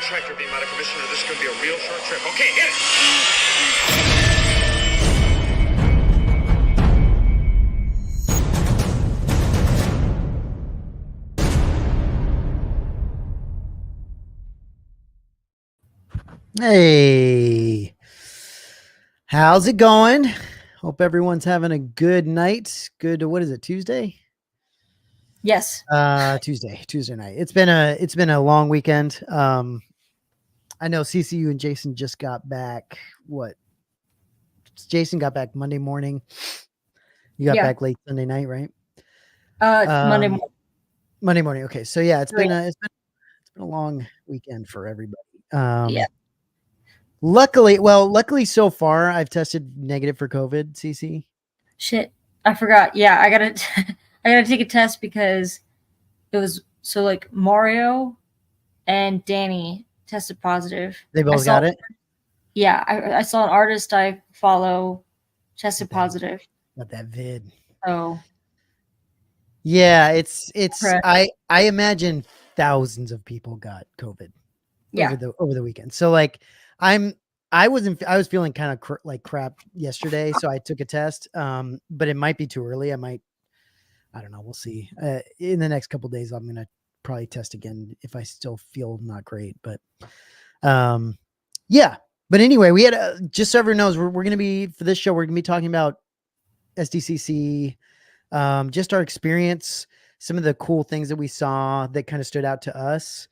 tractor beam out of commission, or this is going to be a real short trip. Okay, hit it. Hey, how's it going? Hope everyone's having a good night. Good, what is it, Tuesday? Yes. Tuesday night. It's been a long weekend. I know CCU and Jason just got back. Jason got back Monday morning. You got back late Sunday night, right? Monday morning. Monday morning. Okay, so yeah, it's been a long weekend for everybody. Yeah. Luckily so far I've tested negative for COVID, CC. Shit, I forgot. Yeah, I gotta take a test because it was so like Mario and Danny tested positive. They both got it. Yeah, I saw an artist I follow tested positive. Got that vid. Oh. Yeah, it's I imagine thousands of people got COVID over the weekend. So like I was feeling kind of like crap yesterday, so I took a test. But it might be too early. I don't know. We'll see. In the next couple of days, I'm gonna probably test again if I still feel not great. But yeah. But anyway, we had just so everyone knows, we're gonna be, for this show, we're gonna be talking about SDCC, just our experience, some of the cool things that we saw that kind of stood out to us.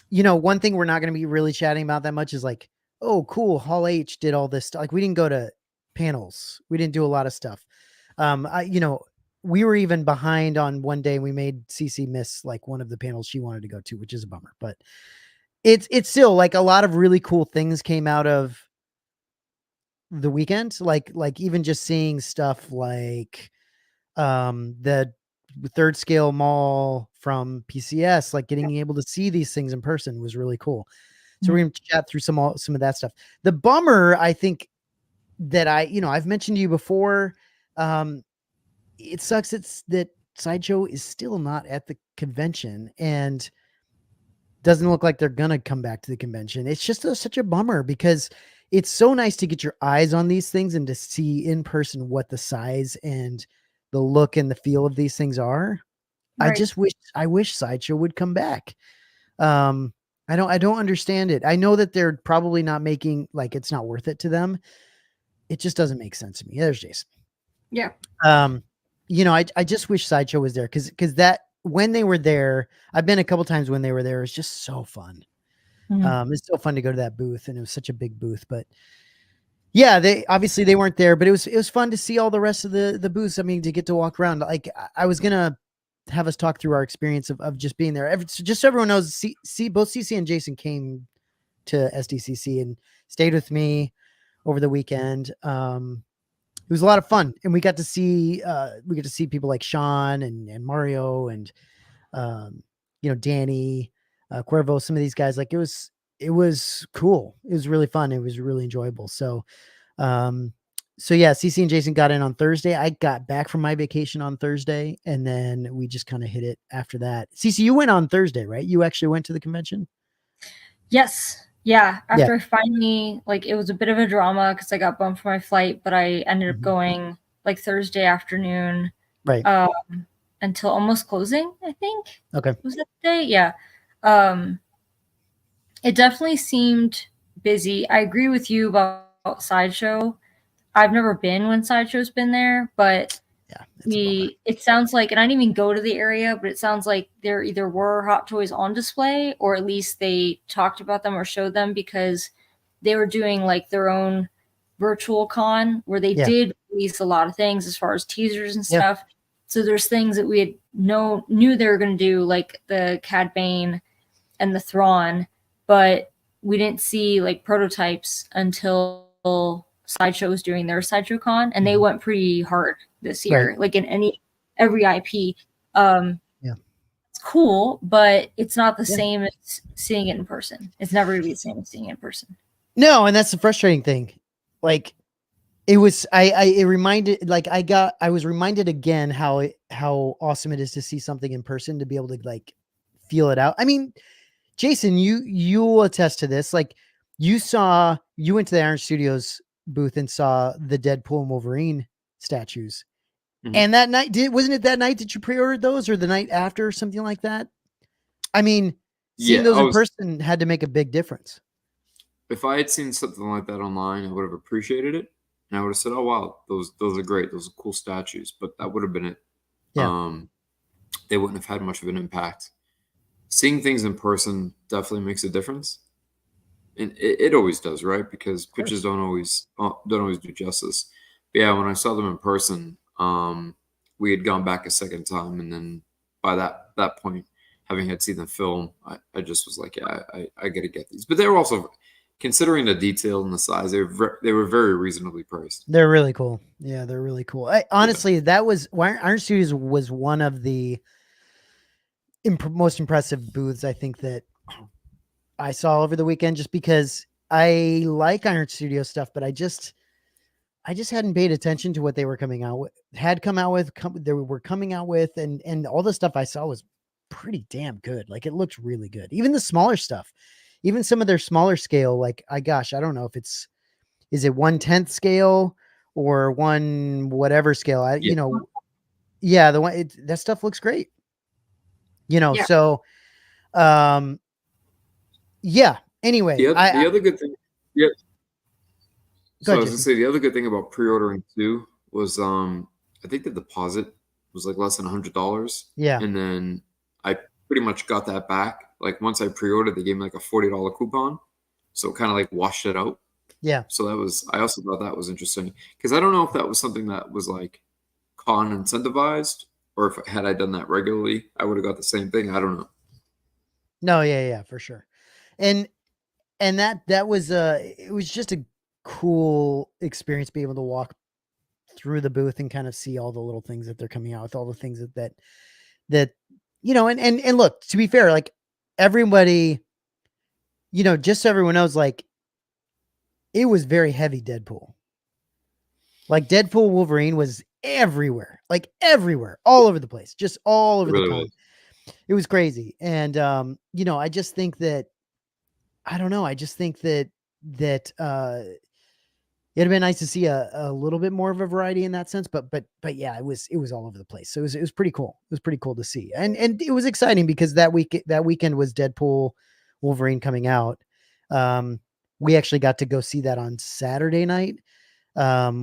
You know, one thing we're not going to be really chatting about that much is like, oh, cool, Hall H did all this stuff. Like, we didn't go to panels. We didn't do a lot of stuff. We were even behind on one day. We made CC miss like one of the panels she wanted to go to, which is a bummer. But it's still like a lot of really cool things came out of the weekend. Like even just seeing stuff like the third scale mall from PCS, like getting able to see these things in person was really cool. So we're going to chat through some of that stuff. The bummer, I think, that I've mentioned to you before, it sucks that Sideshow is still not at the convention and doesn't look like they're going to come back to the convention. It's just such a bummer because it's so nice to get your eyes on these things and to see in person what the size and the look and the feel of these things are. Right. I wish Sideshow would come back. I don't understand it. I know that they're probably not making, like, it's not worth it to them. It just doesn't make sense to me. There's Jason. Yeah. I just wish Sideshow was there because that, when they were there, I've been a couple times when they were there. It's just so fun. Mm-hmm. It's so fun to go to that booth, and it was such a big booth, but yeah, they weren't there, but it was fun to see all the rest of the booths. I mean, to get to walk around. Like, I was gonna have us talk through our experience of just being there. Just so everyone knows, both CC and Jason came to SDCC and stayed with me over the weekend. It was a lot of fun, and we got to see people like Sean and Mario and Danny, Cuervo, some of these guys. Like, it was cool. It was really fun. It was really enjoyable. So yeah, CC and Jason got in on Thursday. I got back from my vacation on Thursday, and then we just kind of hit it after that. CC, you went on Thursday, right? You actually went to the convention? Yes. Yeah. After I finally, like, it was a bit of a drama because I got bumped for my flight, but I ended up going like Thursday afternoon. Right. Until almost closing, I think. Okay. Was that the day? Yeah. It definitely seemed busy. I agree with you about Sideshow. I've never been when Sideshow's been there, but it sounds like, and I didn't even go to the area, but it sounds like there either were Hot Toys on display, or at least they talked about them or showed them, because they were doing like their own virtual con where they did release a lot of things as far as teasers and stuff. So there's things that we had knew they were going to do, like the Cad Bane and the Thrawn, but we didn't see like prototypes until Sideshow was doing their Sideshow Con, and they went pretty hard this year, like in every IP. It's cool, but it's not the same as seeing it in person. It's never going to be the same as seeing it in person. No, and that's the frustrating thing. Like, it was, I was reminded again how awesome it is to see something in person, to be able to like feel it out. I mean, Jason, you'll attest to this. Like you went to the Iron Studios booth and saw the Deadpool and Wolverine statues. And that night, wasn't it that night that you pre-ordered those, or the night after, or something like that? I mean, seeing those in person had to make a big difference. If I had seen something like that online, I would have appreciated it, and I would have said, "Oh wow, those are great. Those are cool statues." But that would have been it. Yeah. They wouldn't have had much of an impact. Seeing things in person definitely makes a difference, and it always does, right? Because pictures don't always do justice. But yeah, when I saw them in person, we had gone back a second time, and then by that point, having had seen the film, I just was like, yeah, I got to get these. But they were also, considering the detail and the size, they were very reasonably priced. They're really cool. Yeah, they're really cool. Honestly, that was Iron Studios was one of the most impressive booths I think that I saw over the weekend, just because I like Iron Studio stuff, but I just hadn't paid attention to what they were coming out with, and all the stuff I saw was pretty damn good. Like it looked really good. Even the smaller stuff, even some of their smaller scale, like I don't know if is it 1/10 scale or one whatever scale. The one that stuff looks great. So anyway, the other good thing, so I was gonna say, the other good thing about pre-ordering too was I think the deposit was like less than $100. Yeah. And then I pretty much got that back. Like once I pre-ordered, they gave me like a $40 coupon. So it kind of like washed it out. Yeah. So I also thought that was interesting, because I don't know if that was something that was like con incentivized, or if had I done that regularly, I would have got the same thing. I don't know. No, yeah, for sure. And that was it was just a cool experience, be able to walk through the booth and kind of see all the little things that they're coming out with, all the things that and look, to be fair, like everybody, just so everyone knows, like it was very heavy Deadpool. Like Deadpool Wolverine was everywhere, all over the place, just all over the con. It was crazy. And I just think that it'd have been nice to see a little bit more of a variety in that sense, but yeah, it was all over the place. So it was pretty cool. It was pretty cool to see. And it was exciting because that weekend was Deadpool Wolverine coming out. We actually got to go see that on Saturday night,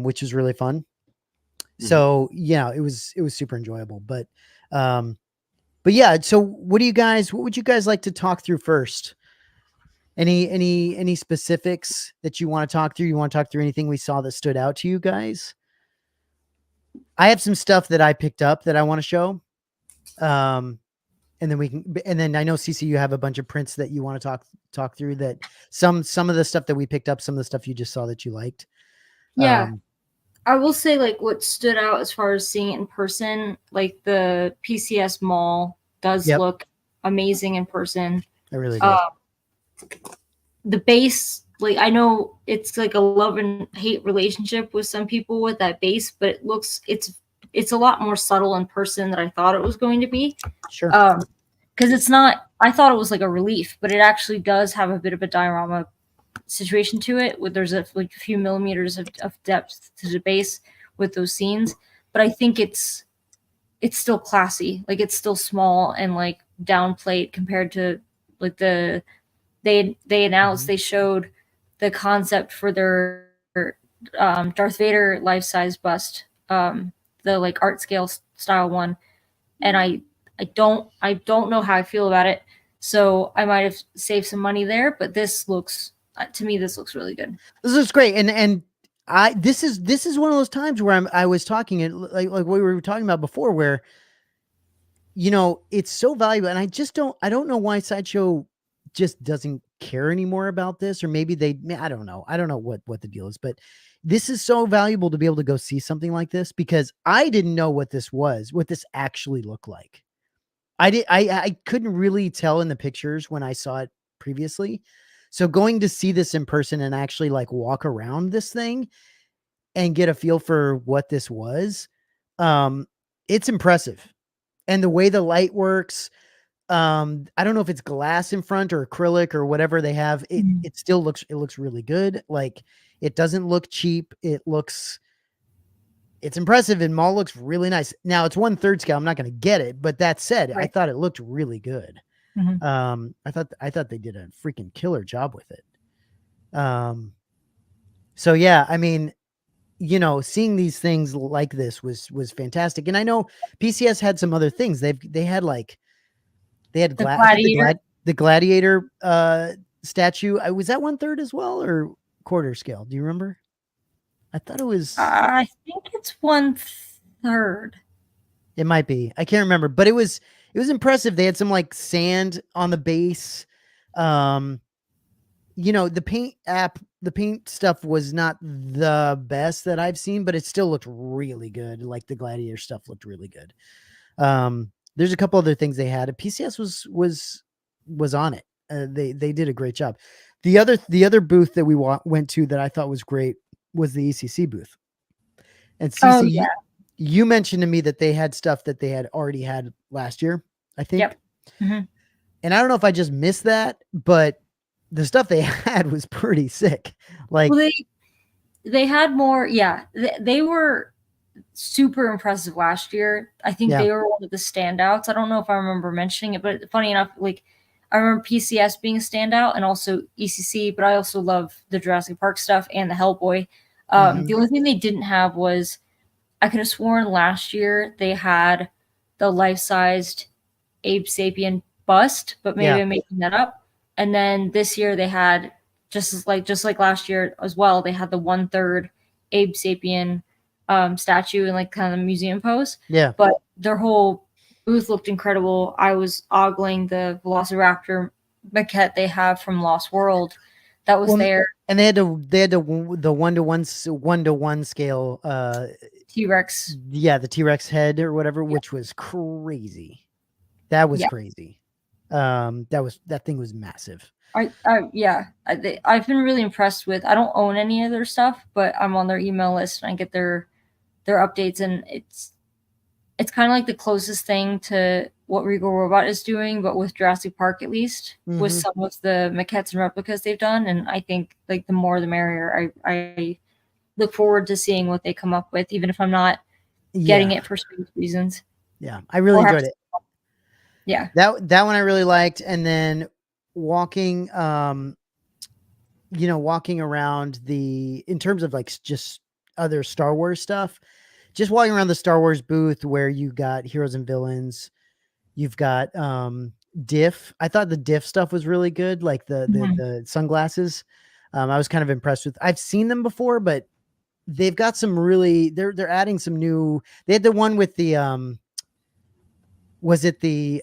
which was really fun. Mm-hmm. So yeah, it was super enjoyable, but yeah. So what would you guys like to talk through first? Any specifics that you want to talk through? You want to talk through anything we saw that stood out to you guys? I have some stuff that I picked up that I want to show. And then I know CC, you have a bunch of prints that you want to talk through, that some of the stuff that we picked up, some of the stuff you just saw that you liked. Yeah. I will say, like, what stood out as far as seeing it in person, like the PCS mall does look amazing in person. It really does. The base, like, I know it's like a love and hate relationship with some people with that base, but it's a lot more subtle in person than I thought it was going to be. Sure. Because it's not, I thought it was like a relief, but it actually does have a bit of a diorama situation to it, where there's a few millimeters of depth to the base with those scenes. But I think it's still classy. Like, it's still small and like downplayed compared to like they announced, they showed the concept for their Darth Vader life-size bust, the like art scale style one, and I don't know how I feel about it, so I might have saved some money there, but this looks, to me, this looks really good. This looks great, and this is one of those times where I was talking, like what we were talking about before, where it's so valuable, and I don't know why Sideshow just doesn't care anymore about this, or maybe I don't know what the deal is, but this is so valuable to be able to go see something like this, because I didn't know what this actually looked like. I couldn't really tell in the pictures when I saw it previously. So going to see this in person and actually like walk around this thing and get a feel for what this was, it's impressive. And the way the light works, I don't know if it's glass in front or acrylic or whatever they have. It still looks really good. Like, it doesn't look cheap. It's impressive, and mall looks really nice. Now it's 1/3 scale. I'm not going to get it, but that said, I thought it looked really good. I thought they did a freaking killer job with it. So yeah, I mean, seeing these things like this was fantastic. And I know PCS had some other things. They had Gladiator. The Gladiator statue. Was that 1/3 as well, or quarter scale? Do you remember? I thought it was. I think it's 1/3. It might be. I can't remember, but it was impressive. They had some like sand on the base. The paint stuff was not the best that I've seen, but it still looked really good. Like the Gladiator stuff looked really good. There's a couple other things they had. PCS was on it. They did a great job. The other booth that we went to that I thought was great was the ECC booth. And CC, you mentioned to me that they had stuff that they had already had last year, I think. Yep. Mm-hmm. And I don't know if I just missed that, but the stuff they had was pretty sick. Like, well, they had more. Yeah, they were super impressive last year. I think they were one of the standouts. I don't know if I remember mentioning it, but funny enough, like, I remember PCS being a standout and also ECC, but I also love the Jurassic Park stuff and the Hellboy. The only thing they didn't have was, I could have sworn last year they had the life-sized Abe Sapien bust, but maybe I'm making that up. And then this year they had, just like last year as well, they had the 1/3 Abe Sapien statue in like kind of the museum pose. Yeah. But their whole booth looked incredible. I was ogling the Velociraptor maquette they have from Lost World that was there. And they had the 1:1 scale T-Rex. Yeah, the T-Rex head or whatever, which was crazy. That was crazy. That thing was massive. I've been really impressed with. I don't own any of their stuff, but I'm on their email list and I get their updates, and it's kind of like the closest thing to what Regal Robot is doing, but with Jurassic Park, at least with some of the maquettes and replicas they've done. And I think like the more the merrier. I look forward to seeing what they come up with, even if I'm not getting it for space reasons. Yeah, I really enjoyed it. Yeah, that one I really liked. And then walking around in terms of like just other Star Wars stuff, just walking around the Star Wars booth where you got Heroes and Villains, you've got Diff. I thought the Diff stuff was really good, like the sunglasses. I was kind of impressed with. I've seen them before, but they've got some really. They're adding some new. They had the one with the was it the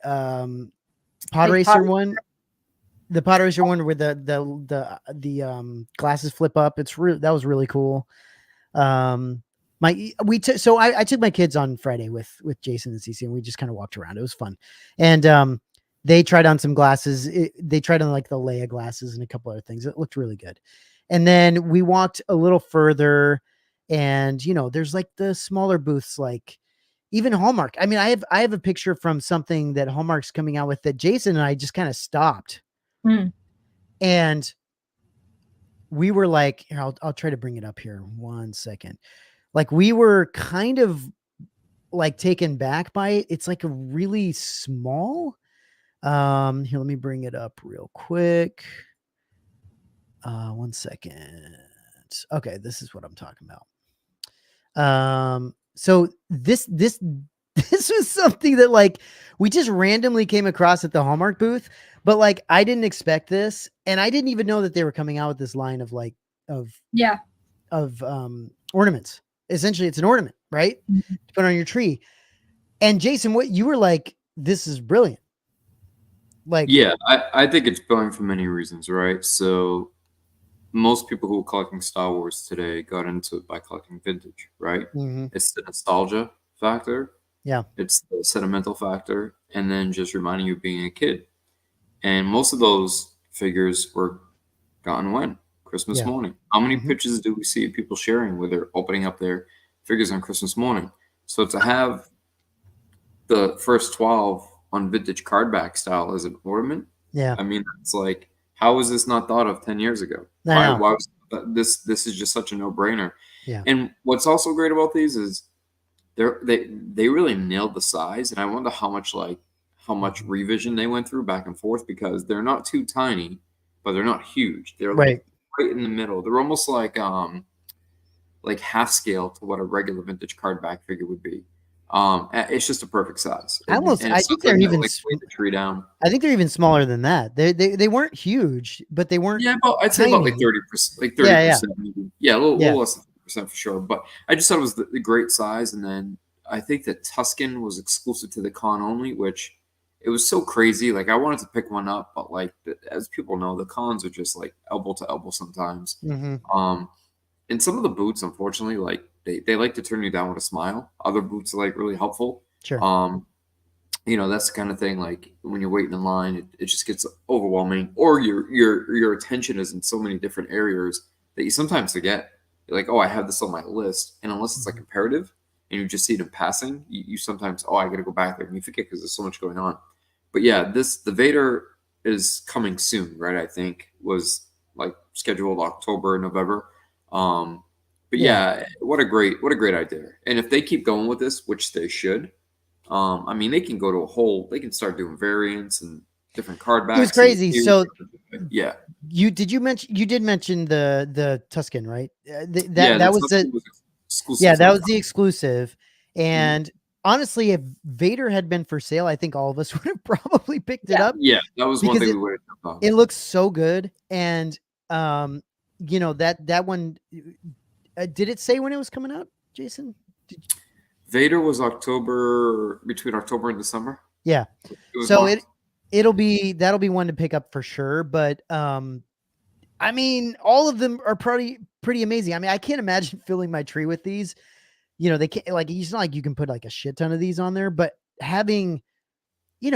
Pod Racer one? The Pod Racer one where the glasses flip up. That was really cool. I took my kids on Friday with Jason and Cece, and we just kind of walked around. It was fun. And they tried on some glasses. They tried on like the Leia glasses and a couple other things. It looked really good. And then we walked a little further, and there's like the smaller booths, like even Hallmark. I mean, I have a picture from something that Hallmark's coming out with that Jason and I just kind of stopped. And we were like, here, I'll try to bring it up here 1 second. Like, we were kind of like taken back by it. It's like a really small. Here, let me bring it up real quick. 1 second. Okay, this is what I'm talking about. So this was something that like we just randomly came across at the Hallmark booth, but like I didn't expect this, and I didn't even know that they were coming out with this line of ornaments. Essentially, it's an ornament, right? To put on your tree. And Jason, what you were like, this is brilliant. Like, yeah, I think it's brilliant for many reasons, right? So most people who are collecting Star Wars today got into it by collecting vintage, right? It's the nostalgia factor. Yeah. It's the sentimental factor, and then just reminding you of being a kid. And most of those figures were gotten when? Christmas morning. How many pictures do we see of people sharing where they're opening up their figures on Christmas morning? So to have the first 12 on vintage card back style as an ornament. Yeah. I mean, it's like, how was this not thought of 10 years ago? I know. Why was this is just such a no-brainer. Yeah. And what's also great about these is they really nailed the size, and I wonder how much revision they went through back and forth, because they're not too tiny, but they're not huge. They're Right. like right in the middle. They're almost like half scale to what a regular vintage card back figure would be. It's just a perfect size. I think they're even weight the tree down. I think they're even smaller than that. They weren't huge, but they weren't. Yeah, I'd say about like 30%, like 30%, maybe. Yeah, a little less than 50% for sure. But I just thought it was the great size. And then I think that Tuscan was exclusive to the con only, which it was so crazy. Like, I wanted to pick one up, but like as people know, the cons are just like elbow to elbow sometimes. Mm-hmm. And some of the boots, unfortunately, like they like to turn you down with a smile. Other boots are like really helpful. Sure. That's the kind of thing, like when you're waiting in line, it just gets overwhelming, or your attention is in so many different areas that you sometimes forget. You're like, oh, I have this on my list. And unless it's like imperative and you just see it in passing, you sometimes, oh, I got to go back there, and you forget because there's so much going on. But yeah, the Vader is coming soon, right? I think was like scheduled October, November. But yeah, what a great idea. And if they keep going with this, which they should, I mean, they can go to they can start doing variants and different card backs. It was crazy. So yeah, you did mention the Tuscan, right? That was the exclusive. Yeah, that was the exclusive. And honestly, if Vader had been for sale, I think all of us would have probably picked it up. Yeah, that was one thing we would have done. It looks so good. And that one, did it say when it was coming out, Jason? Vader was between October and December. Yeah. So that'll be one to pick up for sure. But I mean, all of them are pretty amazing. I mean, I can't imagine filling my tree with these. They can't, like, it's not like you can put like a shit ton of these on there, but having 4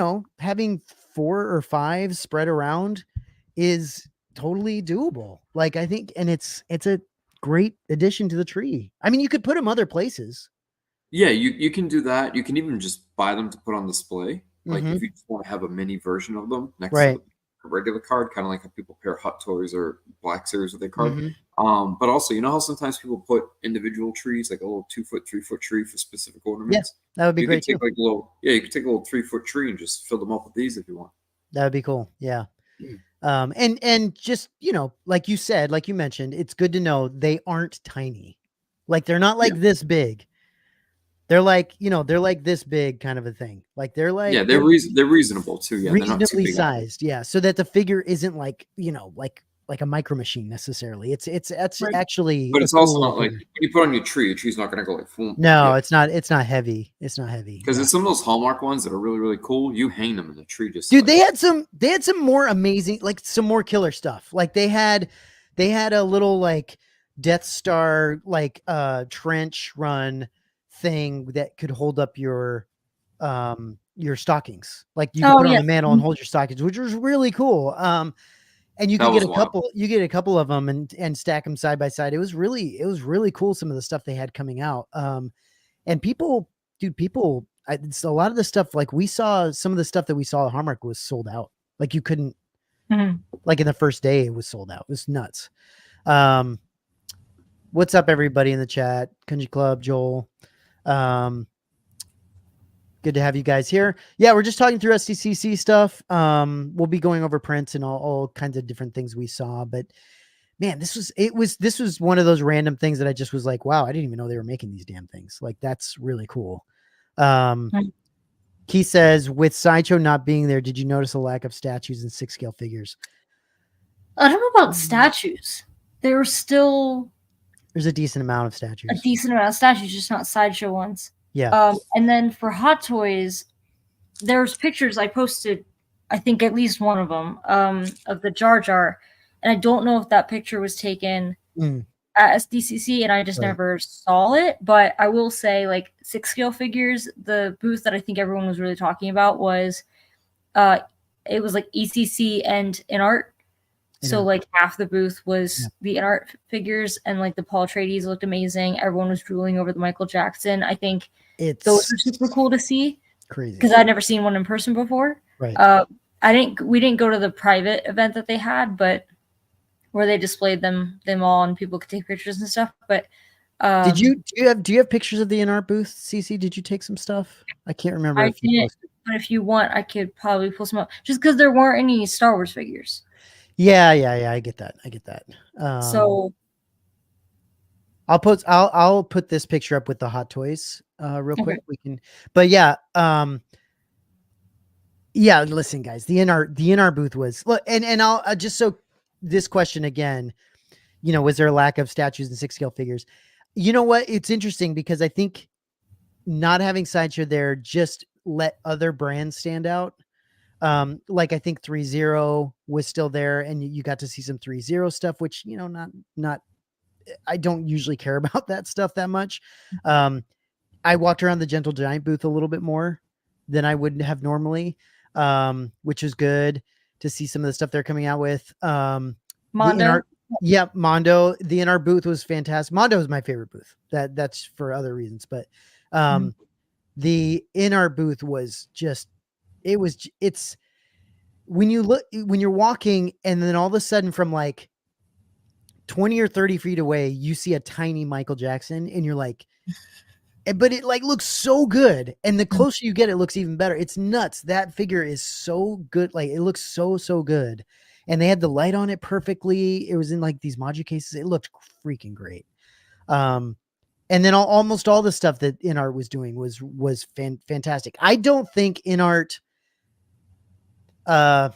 or 5 spread around is totally doable. Like, I think, and it's a great addition to the tree. I mean, you could put them other places. Yeah, you can do that. You can even just buy them to put on display. Like, if you just want to have a mini version of them next to a regular card, kind of like how people pair Hot Toys or Black Series with their card. But also, how sometimes people put individual trees, like a little 2-foot, 3-foot tree for specific ornaments. Yeah, that would be great too. You could take a little 3-foot tree and just fill them up with these if you want. That would be cool. Yeah. And just, like you said, like you mentioned, it's good to know they aren't tiny. Like, they're not like this big. They're like, they're like this big kind of a thing. Like, they're like, they're reasonable too. Yeah. Reasonably sized. Yeah. So that the figure isn't like, like a micro machine necessarily. It's actually, but it's also not like when you put on your tree's not going to go like full. No, it's not heavy. It's not heavy. Because it's some of those Hallmark ones that are really, really cool. You hang them in the tree. Dude, they had some more amazing, like some more killer stuff. Like they had a little like Death Star, like trench run thing that could hold up your stockings. Like you could put on the mantle and hold your stockings, which was really cool. And you could get a couple of them and stack them side by side. It was really cool. Some of the stuff they had coming out. And people, it's a lot of the stuff, like we saw some of the stuff that we saw at Hallmark was sold out. Like you couldn't, like in the first day it was sold out. It was nuts. What's up, everybody in the chat? Kunji Club, Joel. Good to have you guys here. Yeah, we're just talking through SDCC stuff. We'll be going over prints and all kinds of different things we saw. But man, this was one of those random things that I just was like, wow, I didn't even know they were making these damn things. Like, that's really cool. He says, with Sideshow not being there, did you notice a lack of statues and 6-scale figures? I don't know about statues. There's a decent amount of statues. A decent amount of statues, just not Sideshow ones. Yeah. And then for Hot Toys, there's pictures I posted, I think at least one of them, of the Jar Jar. And I don't know if that picture was taken at SDCC and I just never saw it. But I will say, like, 6-scale figures, the booth that I think everyone was really talking about was, it was like ECC and InArt. So like half the booth was the InArt figures, and like the Paul Atreides looked amazing. Everyone was drooling over the Michael Jackson. I think those are super cool to see. Crazy. Because I'd never seen one in person before. Right. We didn't go to the private event that they had, but where they displayed them all and people could take pictures and stuff. But do you have pictures of the in-art booth, CC? Did you take some stuff? I can't remember. I didn't, but if you want, I could probably pull some up. Just because there weren't any Star Wars figures. Yeah. I get that. So I'll put this picture up with the Hot Toys real quick. We can, but yeah. Yeah, listen, guys, the in-art booth was look, and I'll just so this question again, was there a lack of statues and 6 scale figures? You know what? It's interesting because I think not having Sideshow there just let other brands stand out. Like I think 3-0 was still there, and you got to see some 3-0 stuff, which not. I don't usually care about that stuff that much. I walked around the Gentle Giant booth a little bit more than I would have normally, which is good to see some of the stuff they're coming out with. Mondo. Mondo. The in-art booth was fantastic. Mondo is my favorite booth. That's for other reasons, but the in-art booth was just, it's when you're walking and then all of a sudden from like 20 or 30 feet away, you see a tiny Michael Jackson and you're like, but it like looks so good. And the closer you get, it looks even better. It's nuts. That figure is so good. Like it looks so good. And they had the light on it perfectly. It was in like these module cases. It looked freaking great. And then almost all the stuff that in-art was doing was fantastic. I don't think in-art, I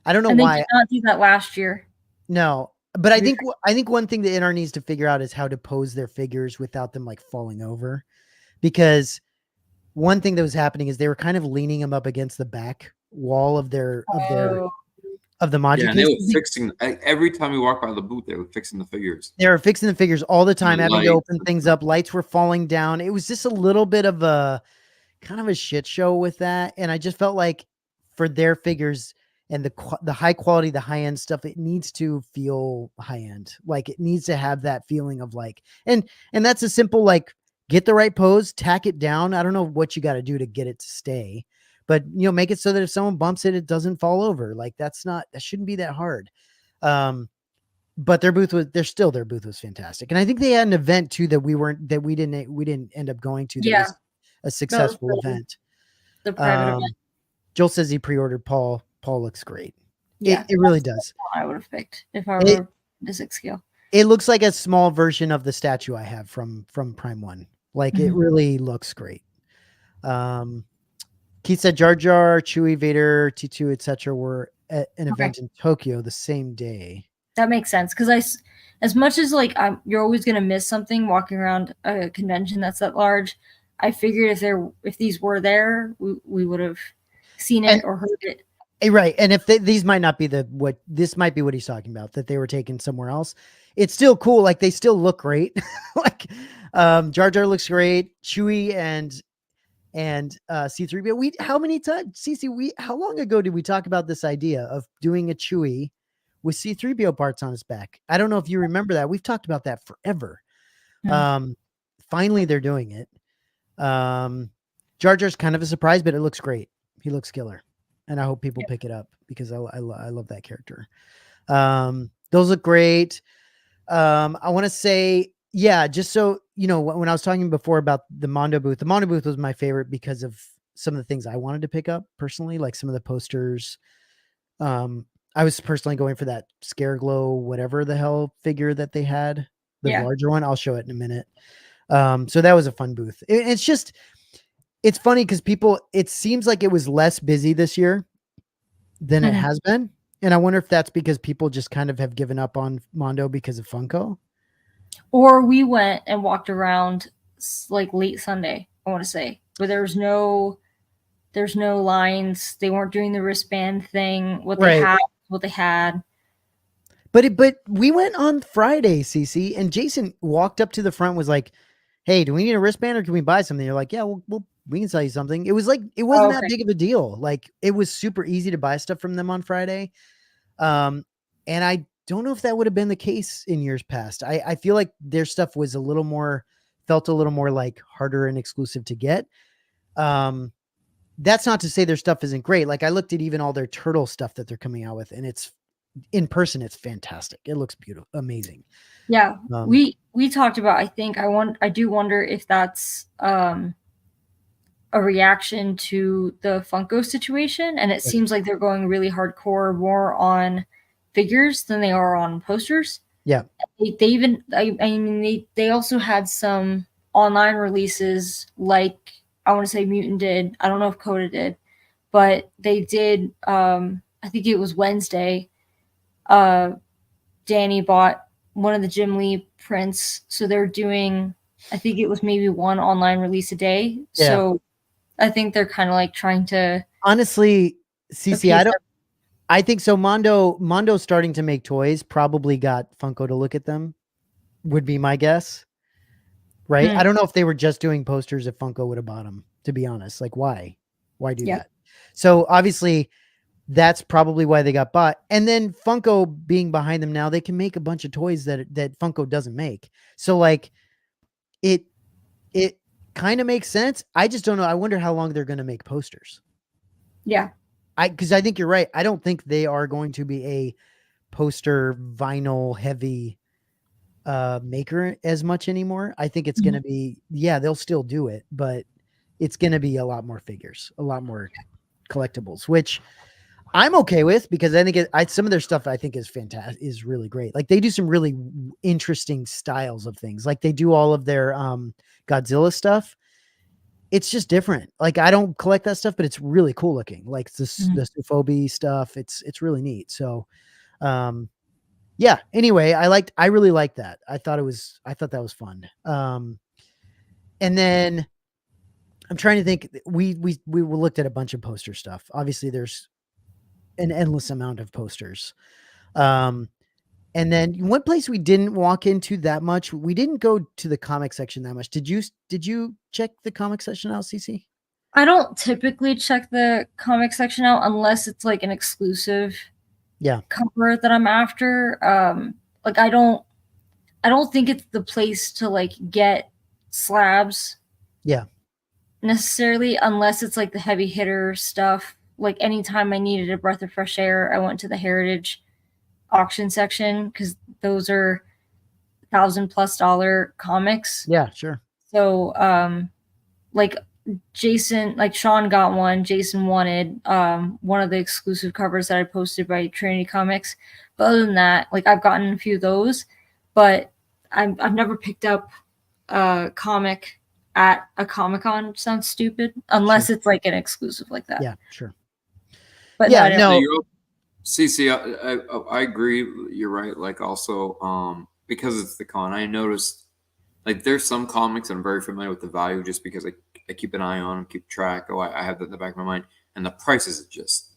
don't know why. They did not do that last year. No. But I think one thing that in-art needs to figure out is how to pose their figures without them like falling over, because one thing that was happening is they were kind of leaning them up against the back wall of the module. Yeah, and they were fixing every time we walked by the booth. They were fixing the figures. They were fixing the figures all the time, having to open things stuff. up. Lights were falling down. It was just a little bit of a kind of a shit show with that, and I just felt like for their figures and the high quality, the high end stuff, it needs to feel high end. Like it needs to have that feeling of like, and that's a simple, like get the right pose, tack it down. I don't know what you got to do to get it to stay, but make it so that if someone bumps it, it doesn't fall over. Like that shouldn't be that hard. But their booth was fantastic. And I think they had an event too that we didn't end up going to. That was a successful event. The private event. Joel says he pre-ordered Paul. Paul looks great. Yeah, it really does. I would have picked if I were the 6 scale. It looks like a small version of the statue I have from Prime 1. Like it really looks great. Keith said Jar Jar, Chewie, Vader, T2, etc. were at an event in Tokyo the same day. That makes sense because as much as like you're always gonna miss something walking around a convention that's that large. I figured if these were there, we would have seen it or heard it. Right. And if these might not be this might be what he's talking about, that they were taken somewhere else. It's still cool. Like they still look great. Like Jar Jar looks great. Chewie and C3PO. How many times, CC, how long ago did we talk about this idea of doing a Chewie with C3PO parts on his back? I don't know if you remember that. We've talked about that forever. Finally they're doing it. Jar Jar's kind of a surprise, but it looks great. He looks killer. And I hope people pick it up because I love that character. Those look great. I want to say, just so, when I was talking before about the Mondo booth was my favorite because of some of the things I wanted to pick up personally, like some of the posters. I was personally going for that Scareglow, whatever the hell figure that they had, the larger one. I'll show it in a minute. So that was a fun booth. It's funny because it seems like it was less busy this year than it has been. And I wonder if that's because people just kind of have given up on Mondo because of Funko. Or we went and walked around like late Sunday, I want to say, where there's no lines. They weren't doing the wristband thing. What they had. But we went on Friday, CC, and Jason walked up to the front, was like, "Hey, do we need a wristband or can we buy something?" You're like, "Yeah, we can sell you something." It was like, it wasn't that big of a deal. Like it was super easy to buy stuff from them on Friday. And I don't know if that would have been the case in years past. I feel like their stuff was felt a little more like harder and exclusive to get. that's not to say their stuff isn't great. Like I looked at even all their turtle stuff that they're coming out with, and it's in person, it's fantastic. It looks beautiful, amazing. Yeah, we talked about. I do wonder if that's a reaction to the Funko situation, and it seems like they're going really hardcore, more on figures than they are on posters. Yeah, they even they also had some online releases, like I want to say Mutant did. I don't know if Coda did, but they did. I think it was Wednesday. Danny bought one of the Jim Lee prints, so they're doing. I think it was maybe one online release a day. Yeah. So I think they're kind of like trying to. Honestly, CC, I think so. Mondo starting to make toys probably got Funko to look at them. Would be my guess. Right? I don't know if they were just doing posters if Funko would have bought them, to be honest. Like, why do that? So obviously that's probably why they got bought. And then Funko being behind them now, they can make a bunch of toys that Funko doesn't make. So like it kind of makes sense. I just don't know. I wonder how long they're going to make posters. Yeah. Because I think you're right. I don't think they are going to be a poster vinyl heavy maker as much anymore. I think it's going to be, they'll still do it, but it's going to be a lot more figures, a lot more collectibles, which I'm okay with, because I think some of their stuff I think is fantastic, is really great. Like they do some really interesting styles of things. Like they do all of their Godzilla stuff. It's just different. Like I don't collect that stuff, but it's really cool looking. Like the Sufobi stuff. It's really neat. So, yeah. Anyway, I really liked that. I thought that was fun. And then I'm trying to think. We looked at a bunch of poster stuff. Obviously, there's an endless amount of posters. And then one place we didn't walk into that much, we didn't go to the comic section that much. Did you check the comic section out, CC? I don't typically check the comic section out unless it's like an exclusive cover that I'm after. Like I don't think it's the place to like get slabs. Yeah. Necessarily, unless it's like the heavy hitter stuff. Like anytime I needed a breath of fresh air, I went to the Heritage auction section, because those are $1,000+ comics. Yeah, sure. So like Jason, like Sean got one. Jason wanted one of the exclusive covers that I posted by Trinity Comics. But other than that, like I've gotten a few of those, but I've never picked up a comic at a Comic-Con. Sounds stupid, unless it's like an exclusive like that. Yeah, sure. But yeah, no. CC, I agree. You're right. Like also, because it's the con, I noticed like there's some comics I'm very familiar with the value, just because I keep an eye on them, keep track. Oh, I have that in the back of my mind, and the prices are just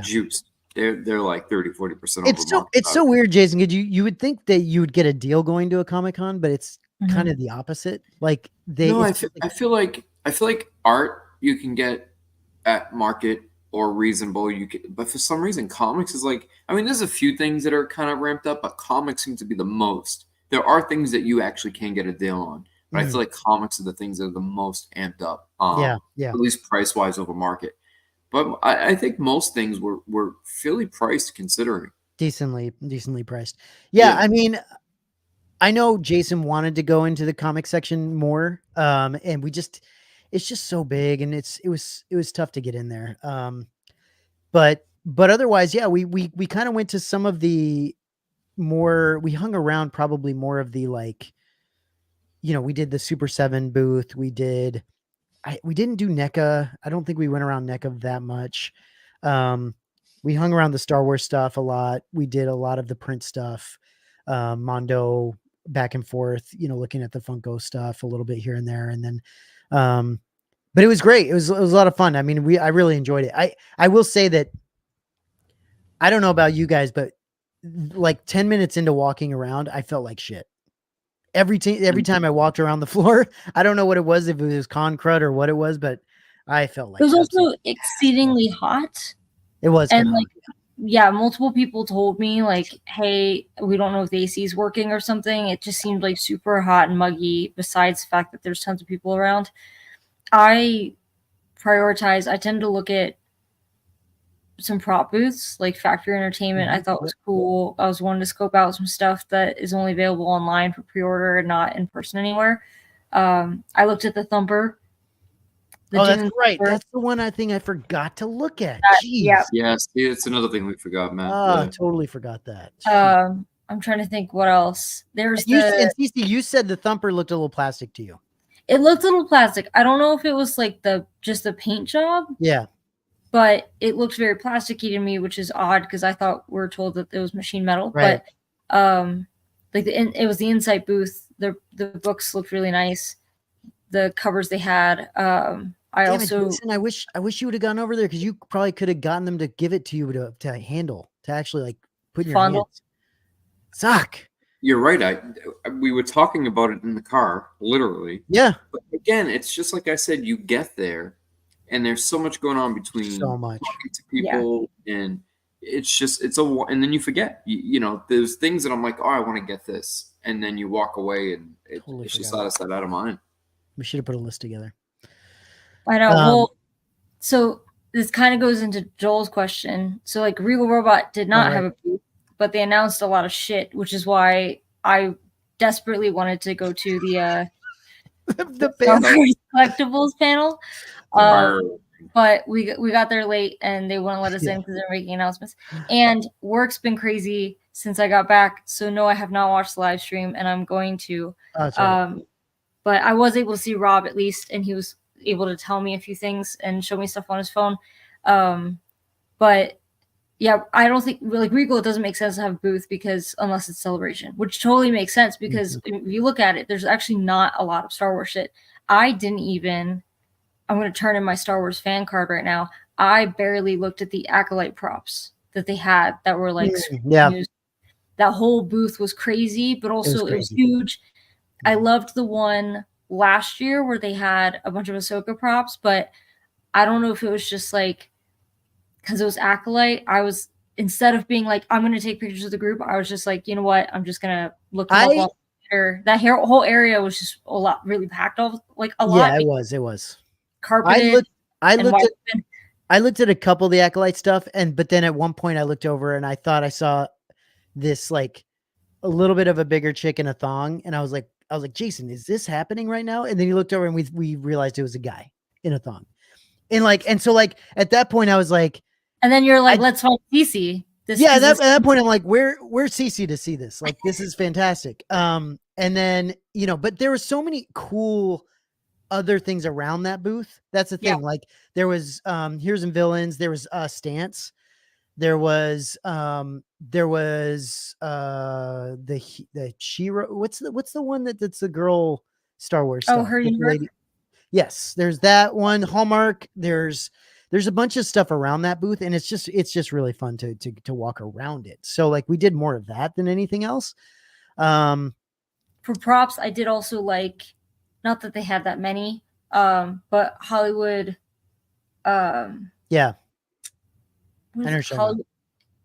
juiced. They're like 30-40%. It's so weird, Jason. You would think that you would get a deal going to a Comic-Con, but it's kind of the opposite. Like I feel like art you can get at market or reasonable, but for some reason comics is like, I mean, there's a few things that are kind of ramped up, but comics seem to be the most. There are things that you actually can get a deal on, but I feel like comics are the things that are the most amped up. At least price wise over market. But I think most things were fairly priced, considering decently priced. Yeah, I mean, I know Jason wanted to go into the comic section more, and it's just so big, and it was tough to get in there. But otherwise, yeah, we kind of went to some of the more, we hung around probably more of the, like, we did the Super 7 booth. We didn't do NECA. I don't think we went around NECA that much. We hung around the Star Wars stuff a lot. We did a lot of the print stuff, Mondo, back and forth, looking at the Funko stuff a little bit here and there. And then, but it was great. It was a lot of fun. I mean, I really enjoyed it. I will say that, I don't know about you guys, but like 10 minutes into walking around, I felt like shit. Every time I walked around the floor, I don't know what it was, if it was con crud or what it was, but I felt like it was also exceedingly hot. It was, and like, multiple people told me like, hey, we don't know if the AC is working or something. It just seemed like super hot and muggy, besides the fact that there's tons of people around. I prioritize. I tend to look at some prop booths like Factory Entertainment. I thought was cool. I was wanting to scope out some stuff that is only available online for pre-order and not in person anywhere. I looked at the Thumper. That's right. That's the one I think I forgot to look at. Jeez. Yes, it's another thing we forgot, man. Totally forgot that. I'm trying to think what else. There's and CC, you said the Thumper looked a little plastic to you. It looked a little plastic. I don't know if it was like just the paint job. Yeah. But it looked very plasticky to me, which is odd because I thought we were told that it was machine metal. Right. But it was the Insight booth. The books looked really nice. The covers they had. Jason, I wish you would have gone over there because you probably could have gotten them to give it to you to handle, to actually like put in your hands. Suck. You're right. We were talking about it in the car, literally. Yeah. But again, it's just like I said, you get there and there's so much going on between talking to people and and then you forget, you know, there's things that I'm like, oh, I want to get this. And then you walk away and it's just out of sight, out of mind. We should have put a list together. I know. Well, so this kind of goes into Joel's question. So like Regal Robot did not have a booth, but they announced a lot of shit, which is why I desperately wanted to go to the collectibles panel. But we got there late and they wouldn't let us in because they're making announcements. And work's been crazy since I got back. So no, I have not watched the live stream and I'm going to. But I was able to see Rob at least, and he was able to tell me a few things and show me stuff on his phone. But yeah, I don't think like Regal, it doesn't make sense to have a booth because unless it's Celebration, which totally makes sense because if you look at it, there's actually not a lot of Star Wars shit. I'm going to turn in my Star Wars fan card right now. I barely looked at the Acolyte props that they had that were like, that whole booth was crazy, but also it was huge. I loved the one last year where they had a bunch of Ahsoka props, but I don't know if it was just like, because it was Acolyte, I was, instead of being like, I'm going to take pictures of the group, I was just like, you know what, I'm just going to look them up on Twitter. That whole area was just a lot, really packed off, like a lot. Yeah, it was. Carpeted. I looked at a couple of the Acolyte stuff, but then at one point I looked over and I thought I saw this like a little bit of a bigger chick in a thong, and I was like, Jason, is this happening right now? And then he looked over and we realized it was a guy in a thong. And so at that point I was like, and then you're like, let's find CC. At that point I'm like, where's CC to see this? Like, this is fantastic. And then, you know, but there were so many cool other things around that booth. That's the thing. Yeah. Like there was Heroes and Villains, there was Stance. There was the She-Ra. What's the one that's the girl Star Wars stuff? Her lady. Yes, there's that one. Hallmark. There's a bunch of stuff around that booth, and it's just really fun to walk around it. So like we did more of that than anything else. For props, I did also like, not that they had that many, but Hollywood. Yeah.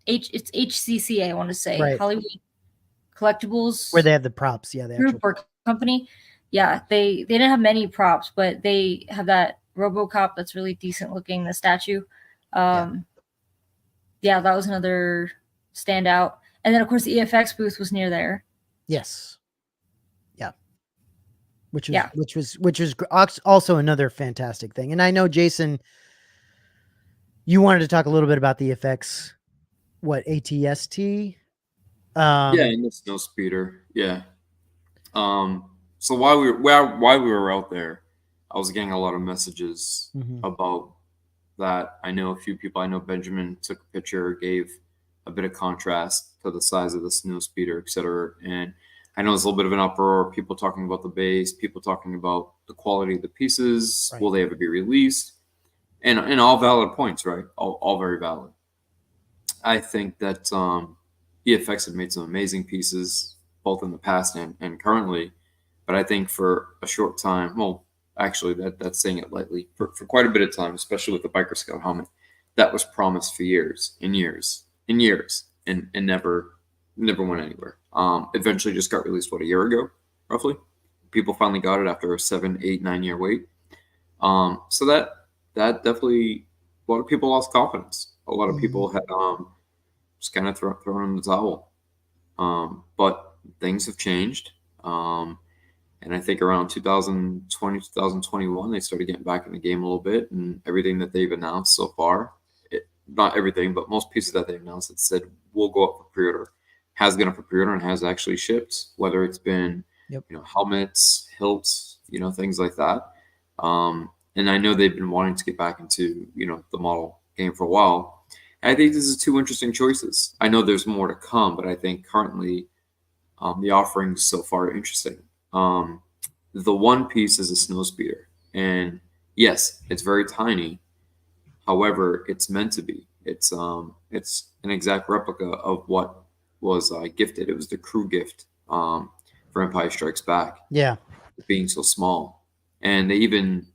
It's HCC, I want to say. Right. Hollywood Collectibles. Where they have the props. Yeah. The group or company. Yeah. They didn't have many props, but they have that RoboCop that's really decent looking, the statue. Yeah, that was another standout. And then of course the EFX booth was near there. Yes. Yeah. Which was also another fantastic thing. And I know, Jason, you wanted to talk a little bit about the EFX, ATST? In the snow speeder. Yeah. So while we were out there, I was getting a lot of messages about that. I know a few people. I know Benjamin took a picture, gave a bit of contrast to the size of the snow speeder, etc. And I know there's a little bit of an uproar. People talking about the base, people talking about the quality of the pieces. Right. Will they ever be released? And all valid points, right? All very valid. I think that EFX have made some amazing pieces, both in the past and currently. But I think for a short time, well, actually, that's saying it lightly, for quite a bit of time, especially with the Biker Scout helmet, that was promised for years and years and years, and never went anywhere. Eventually just got released, a year ago, roughly. People finally got it after a 7, 8, 9 year wait. So that that definitely, a lot of people lost confidence. A lot of people had just kind of thrown in the towel. But things have changed. And I think around 2020, 2021, they started getting back in the game a little bit, and everything that they've announced so far, not everything, but most pieces that they've announced that said will go up for pre-order, has gone up for pre-order and has actually shipped, whether it's been, helmets, hilts, things like that. And I know they've been wanting to get back into, the model game for a while. And I think this is two interesting choices. I know there's more to come, but I think currently the offerings so far are interesting. The one piece is a snowspeeder, and yes, it's very tiny. However, it's meant to be. It's an exact replica of what was gifted. It was the crew gift for Empire Strikes Back. Yeah, being so small, and they even,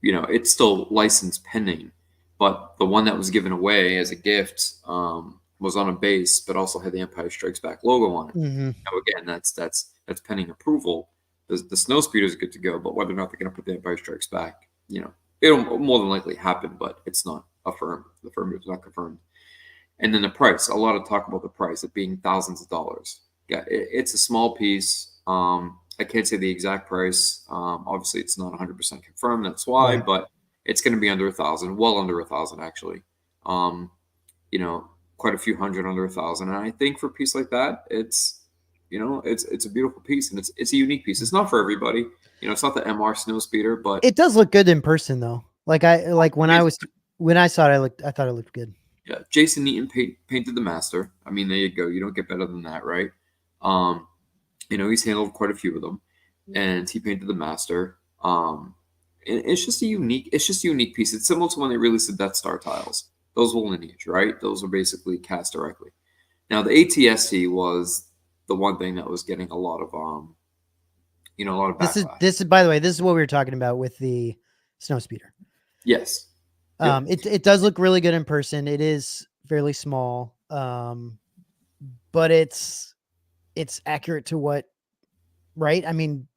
it's still licensed pending, but the one that was given away as a gift was on a base, but also had the Empire Strikes Back logo on it. Now, again, that's pending approval. The snowspeeder is good to go, but whether or not they're going to put the Empire Strikes Back, it'll more than likely happen, but it's not affirmed. The firm is not confirmed. And then the price, a lot of talk about the price, it being thousands of dollars. Yeah, it's a small piece. I can't say the exact price. Obviously, it's not 100% confirmed. That's why, but it's going to be under $1,000, well under $1,000 actually. Quite a few hundred under $1,000. And I think for a piece like that, it's a beautiful piece, and it's a unique piece. It's not for everybody. It's not the MR Snowspeeder, but it does look good in person though. When I saw it, I thought it looked good. Yeah, Jason Neaton painted the master. I mean, there you go. You don't get better than that, right? He's handled quite a few of them, and he painted the master. And it's just a unique piece. It's similar to when they released the Death Star tiles. Those were lineage, right? Those were basically cast directly. Now the ATST was the one thing that was getting a lot of a lot of backlash. This is by the way, this is what we were talking about with the snowspeeder. Yes. It does look really good in person. It is fairly small, but it's accurate to what, right? I mean,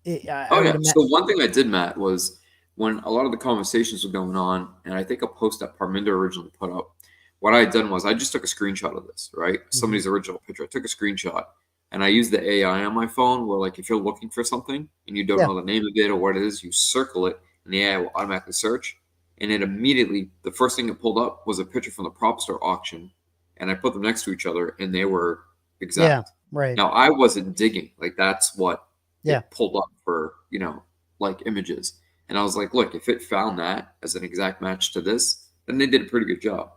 So one thing I did, Matt, was when a lot of the conversations were going on, and I think a post that Parminder originally put up, what I had done was I just took a screenshot of this, right? Somebody's original picture. I took a screenshot, and I used the AI on my phone where, like, if you're looking for something and you don't know the name of it or what it is, you circle it, and the AI will automatically search. And it immediately, the first thing it pulled up was a picture from the prop store auction, and I put them next to each other, and they were exact. Yeah, right. Now, I wasn't digging. Like, that's what it pulled up for, like images. And I was like, look, if it found that as an exact match to this, then they did a pretty good job.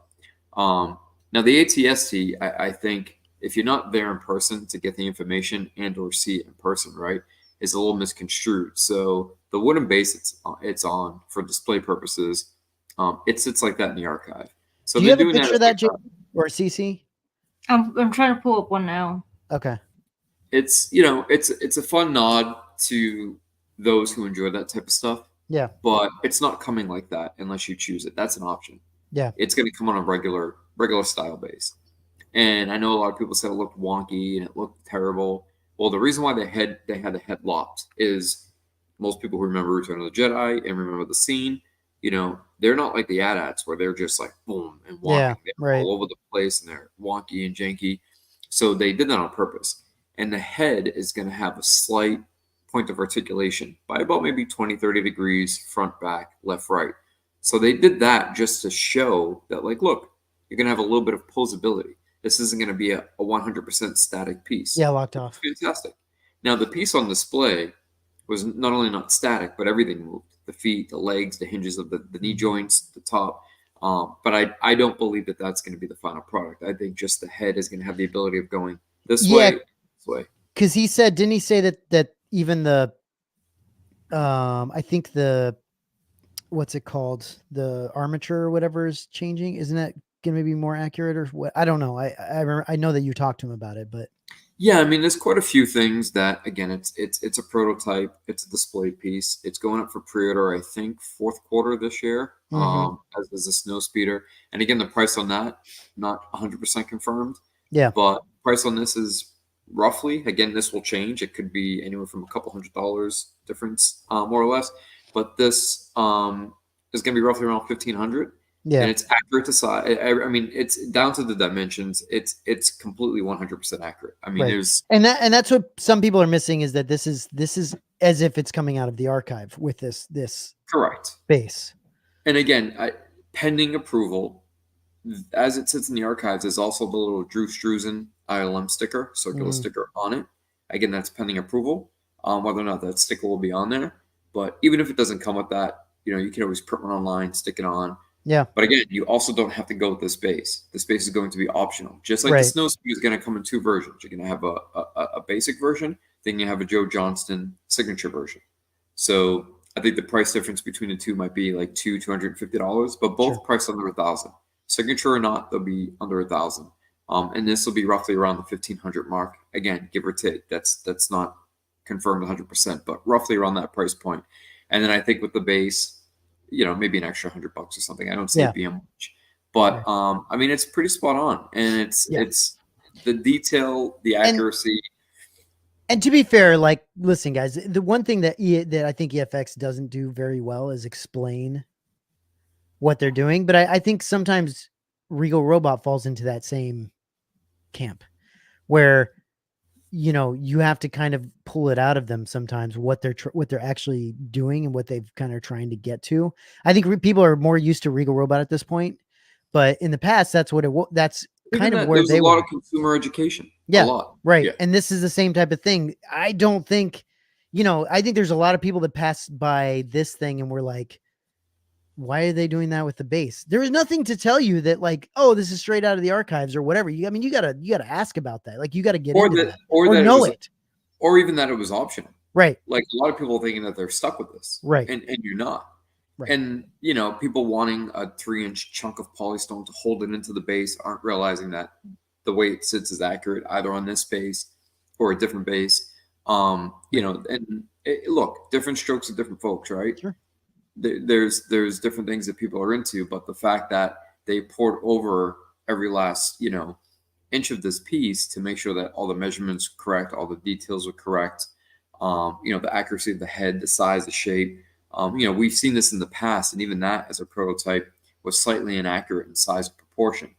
Now, the ATST, I think if you're not there in person to get the information and or see it in person, right, is a little misconstrued. So the wooden base it's on for display purposes, it sits like that in the archive. So do you have a picture of that, or CC? I'm trying to pull up one now. Okay. It's it's a fun nod to those who enjoy that type of stuff. Yeah. But it's not coming like that unless you choose it. That's an option. Yeah. It's going to come on a regular style base. And I know a lot of people said it looked wonky and it looked terrible. Well, the reason why they had the head lopped is most people who remember Return of the Jedi and remember the scene, they're not like the AT-ATs where they're just like boom and walking all over the place and they're wonky and janky. So they did that on purpose. And the head is going to have a slight point of articulation by about maybe 20, 30 degrees, front, back, left, right. So they did that just to show that, like, look, you're going to have a little bit of posability. This isn't going to be a 100% static piece. Yeah, locked off. It's fantastic. Now, the piece on display was not only not static, but everything moved. The feet, the legs, the hinges of the knee joints, the top. But I don't believe that that's going to be the final product. I think just the head is going to have the ability of going this way, this way. Because didn't he say that even the, I think the, what's it called? The armature or whatever is changing. Isn't that going to be more accurate or what? I don't know. I know that you talked to him about it, but. Yeah, I mean, there's quite a few things that, again, it's a prototype. It's a display piece. It's going up for pre-order, I think, fourth quarter this year, as a snowspeeder. And again, the price on that, not 100% confirmed. Yeah. But price on this is roughly, again, this will change. It could be anywhere from a couple $100 difference, more or less. But this is going to be roughly around 1,500. Yeah. And it's accurate to size. I mean, it's down to the dimensions. It's completely 100% accurate. I mean, Right. there's and that's what some people are missing, is that this is as if it's coming out of the archive with this correct. base. And again, pending approval, as it sits in the archives, there's also the little Drew Struzan ILM sticker, circular sticker on it. Again, that's pending approval. Whether or not that sticker will be on there, but even if it doesn't come with that, you can always print one online, stick it on. Yeah. But again, you also don't have to go with this base. This base is going to be optional. Just like the snow ski is going to come in 2 versions. You're going to have a basic version, then you have a Joe Johnston signature version. So I think the price difference between the two might be like $250, but both priced under $1,000. Signature or not, they'll be under $1,000. And this will be roughly around the 1,500 mark. Again, give or take. That's not confirmed 100%, but roughly around that price point. And then I think with the base, maybe an extra $100 or something. I don't see it being much, but I mean, it's pretty spot on, and it's the detail, the accuracy. And to be fair, like, listen, guys, the one thing that I think EFX doesn't do very well is explain what they're doing. But I think sometimes Regal Robot falls into that same camp where, you have to kind of pull it out of them sometimes, what they're actually doing and what they've kind of trying to get to. I think people are more used to Regal Robot at this point, but in the past, that's what that's kind of where they were. There's a lot of consumer education. Yeah. A lot. Right. Yeah. And this is the same type of thing. I don't think, I think there's a lot of people that pass by this thing and we're like, why are they doing that with the base? There is nothing to tell you that, like, oh, this is straight out of the archives or whatever. You gotta ask about that. Like, you got to get into that or that know it. Or even that it was optional. Right. Like, a lot of people are thinking that they're stuck with this. Right. And you're not. Right. And, people wanting a 3-inch chunk of polystone to hold it into the base aren't realizing that the way it sits is accurate either on this base or a different base. Look, different strokes of different folks, right? Sure. There's different things that people are into, but the fact that they poured over every last, inch of this piece to make sure that all the measurements are correct, all the details are correct, the accuracy of the head, the size, the shape. We've seen this in the past, and even that as a prototype was slightly inaccurate in size and proportion.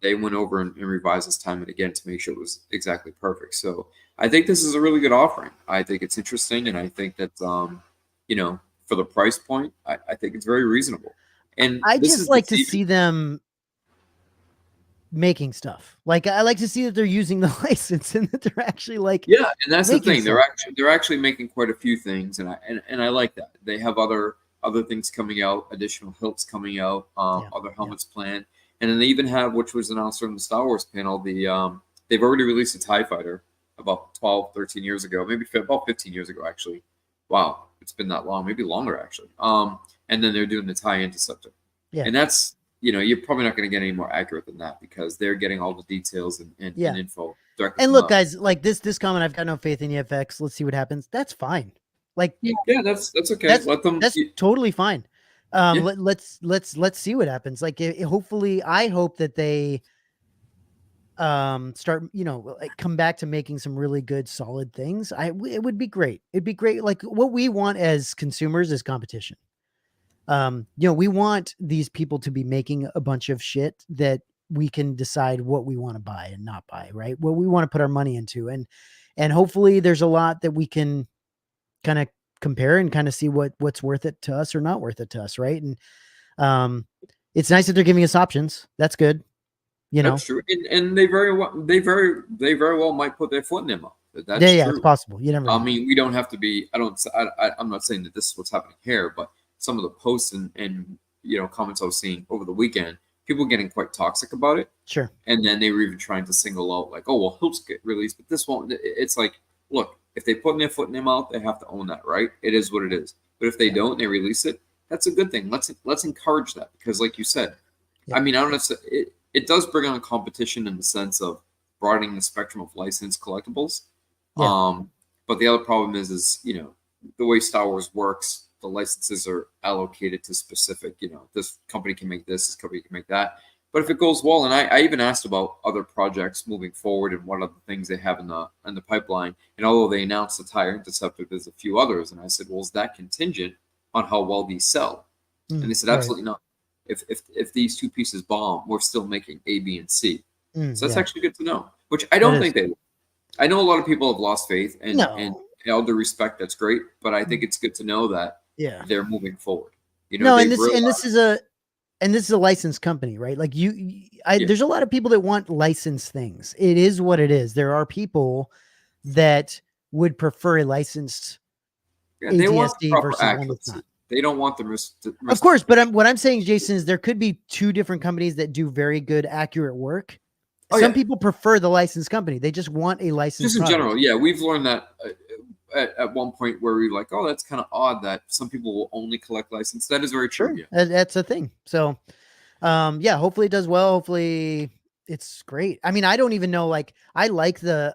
They went over and revised this time and again to make sure it was exactly perfect. So I think this is a really good offering. I think it's interesting, and I think that, for the price point, I think it's very reasonable. And I just like to see them making stuff. Like, I like to see that they're using the license and that they're actually like, and that's the thing. They're actually making quite a few things, and I like that. They have other things coming out, additional hilts coming out, other helmets planned, and then they even have, which was announced from the Star Wars panel, they've already released a TIE fighter about 12, 13 years ago, maybe about 15 years ago, actually. Wow, it's been that long, maybe longer, actually. And then they're doing the TIE Interceptor. Yeah. And that's, you're probably not going to get any more accurate than that because they're getting all the details and info directly. And look, guys, like this comment, I've got no faith in EFX. Let's see what happens. That's fine. Like, yeah, that's okay. That's totally fine. Let's see what happens. Like, hopefully, I hope that they start, come back to making some really good, solid things. It would be great. It'd be great. Like, what we want as consumers is competition. We want these people to be making a bunch of shit that we can decide what we want to buy and not buy, right? What we want to put our money into. And hopefully there's a lot that we can kind of compare and kind of see what's worth it to us or not worth it to us. Right. And, it's nice that they're giving us options. That's good. That's true. And they very well might put their foot in their mouth. That's true. It's possible. You never know. I mean, we don't have to be, I'm not saying that this is what's happening here, but some of the posts and comments I was seeing over the weekend, people getting quite toxic about it. Sure. And then they were even trying to single out, like, oh, well, hilts get released, but this won't. It's like, look, if they put their foot in their mouth, they have to own that, right? It is what it is. But if they don't, they release it. That's a good thing. Let's encourage that because, like you said, I mean, I don't know if it does bring on a competition in the sense of broadening the spectrum of licensed collectibles. Yeah. But the other problem is the way Star Wars works. The licenses are allocated to specific, this company can make this company can make that. But if it goes well, and I even asked about other projects moving forward and what other things they have in the pipeline. And although they announced the TIE Interceptor, there's a few others. And I said, well, is that contingent on how well these sell? And they said, absolutely not. If these two pieces bomb, we're still making A, B, and C. So that's actually good to know, which I don't think they will. I know a lot of people have lost faith, and all due respect, that's great. But I think it's good to know that they're moving forward. You know, and this is a licensed company, right? Like there's a lot of people that want licensed things. It is what it is. There are people that would prefer a licensed they want ATSD versus one that's not. They don't want the risk. Of course, but what I'm saying, Jason, is there could be two different companies that do very good, accurate work. Some people prefer the licensed company. They just want a licensed. Just in general, we've learned that at one point where we were like, oh, that's kind of odd that some people will only collect license. That is very true. Sure. That's a thing. So, hopefully it does well. Hopefully it's great. I mean, I don't even know. Like, I like the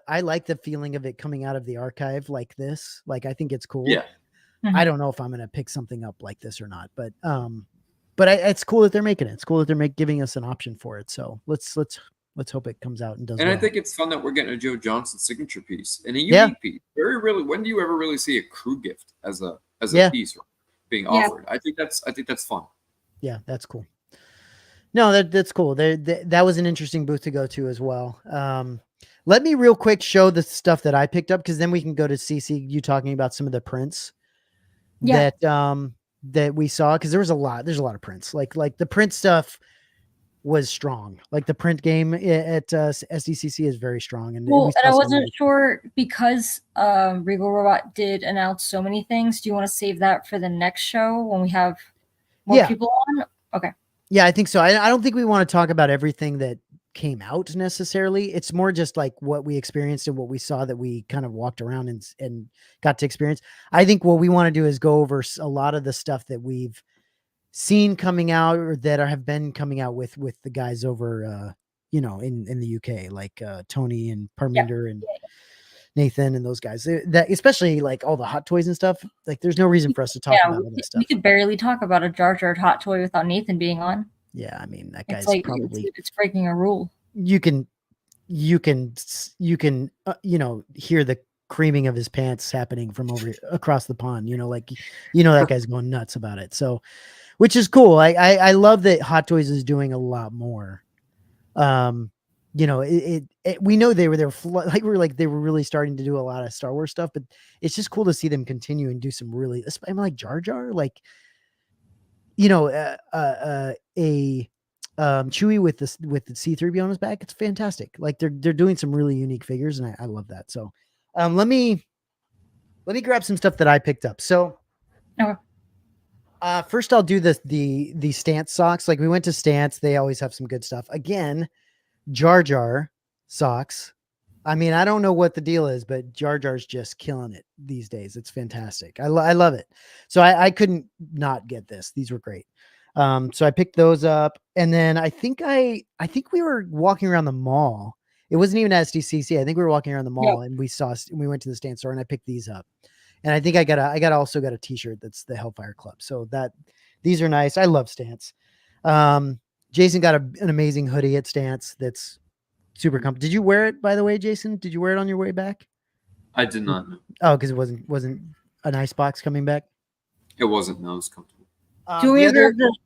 feeling of it coming out of the archive like this. Like, I think it's cool. Yeah. Mm-hmm. I don't know if I'm going to pick something up like this or not, but it's cool that they're making it. It's cool that they're giving us an option for it. So let's hope it comes out and does. And I think it's fun that we're getting a Joe Johnson signature piece and a unique piece. Very rarely. When do you ever really see a crew gift as a piece being offered? I think that's fun. Yeah, that's cool. No, that's cool. That was an interesting booth to go to as well. Let me real quick show the stuff that I picked up, because then we can go to CC. You talking about some of the prints that we saw, because there's a lot of prints. Like the print stuff was strong. Like the print game at SDCC is very strong. And I wasn't sure, because Regal Robot did announce so many things. Do you want to save that for the next show when we have more people on? Okay. Yeah, I think so. I don't think we want to talk about everything that came out necessarily. It's more just like what we experienced and what we saw that we kind of walked around and got to experience. I think what we want to do is go over a lot of the stuff that we've seen coming out, or that have been coming out with the guys over, in the UK, like Tony and Parminder and Nathan and those guys. That especially like all the hot toys and stuff. Like, there's no reason for us to talk about all this stuff. We could barely talk about a Jar Jar hot toy without Nathan being on. Yeah, I mean, that guy's it's breaking a rule. You can hear the creaming of his pants happening from across the pond. That guy's going nuts about it. So, which is cool. I love that Hot Toys is doing a lot more. We know they were really starting to do a lot of Star Wars stuff, but it's just cool to see them continue and do some really, I'm like Jar Jar, like, Chewie with the C-3PO on his back. It's fantastic. Like they're doing some really unique figures, and I love that. So, let me grab some stuff that I picked up. So, first I'll do the Stance socks. Like, we went to Stance. They always have some good stuff. Again, Jar Jar socks. I mean, I don't know what the deal is, but Jar Jar's just killing it these days. It's fantastic. I love it. So I couldn't not get this. These were great. So I picked those up, and then I think we were walking around the mall. It wasn't even SDCC. I think we were walking around the mall, and we went to the Stance store, and I picked these up. And I think I also got a t-shirt that's the Hellfire Club. So these are nice. I love Stance. Jason got an amazing hoodie at Stance that's super comfortable. Did you wear it, by the way, Jason? Did you wear it on your way back? I did not know. Oh, because it wasn't an ice box coming back? It wasn't. No, it was comfortable. Do we have the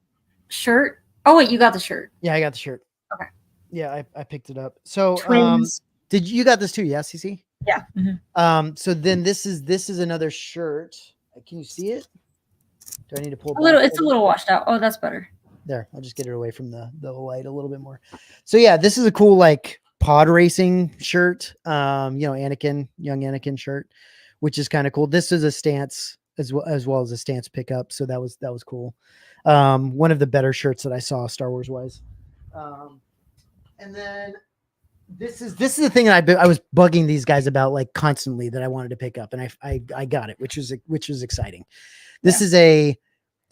shirt? Oh, wait, you got the shirt. Yeah, I got the shirt. Okay. Yeah, I picked it up. So, Twins. did you got this too? Yeah, CC? Yeah. Mm-hmm. So then this is another shirt. Can you see it? Do I need to pull it? It's a little washed out. Oh, that's better. There, I'll just get it away from the light a little bit more. So yeah, this is a cool like pod racing shirt. Young Anakin shirt, which is kind of cool. This is a Stance as well as a Stance pickup. So that was cool. One of the better shirts that I saw Star Wars wise. And then this is the thing that I was bugging these guys about like constantly that I wanted to pick up, and I got it, which was exciting. This is a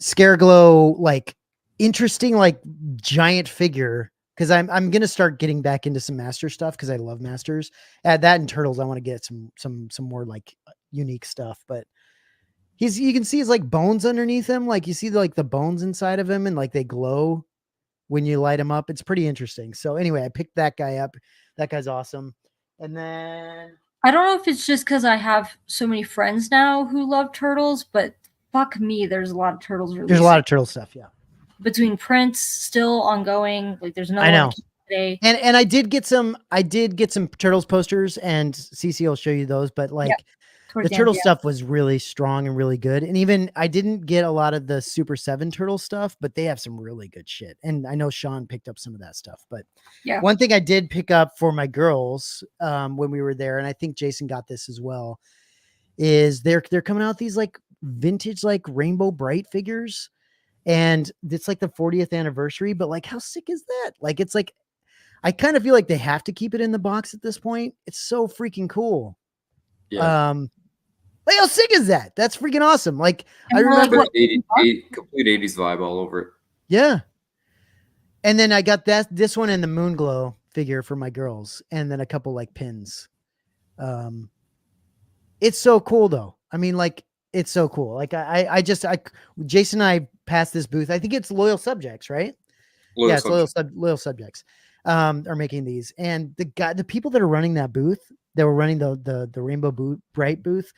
Scareglow, like interesting, like giant figure, because I'm gonna start getting back into some Master stuff because I love Masters. At that and Turtles, I want to get some more like unique stuff. But you can see his like bones underneath him, like you see like the bones inside of him, and like they glow when you light him up. It's pretty interesting. So anyway, I picked that guy up. That guy's awesome. And then I don't know if it's just because I have so many friends now who love Turtles, but fuck me, there's a lot of turtles releasing. There's a lot of turtle stuff, yeah. Between prints still ongoing, like there's no I know. one today. And I did get some turtles posters, and CC will show you those, but like the turtle stuff was really strong and really good. And even I didn't get a lot of the Super 7 turtle stuff, but they have some really good shit. And I know Sean picked up some of that stuff, but yeah, one thing I did pick up for my girls when we were there, and I think Jason got this as well, is they're coming out these like vintage like Rainbow Bright figures, and it's like the 40th anniversary, but like how sick is that? Like it's like I kind of feel like they have to keep it in the box at this point. It's so freaking cool. Yeah. Like how sick is that? That's freaking awesome. Like and I remember complete 80s vibe all over it. Yeah. And then I got this one and the Moon Glow figure for my girls, and then a couple like pins. It's so cool though. I mean, like it's so cool. Like Jason and I passed this booth. I think it's Loyal Subjects, right? It's Loyal Subjects. Are making these, and the people that are running that booth, that were running the Rainbow Bright booth,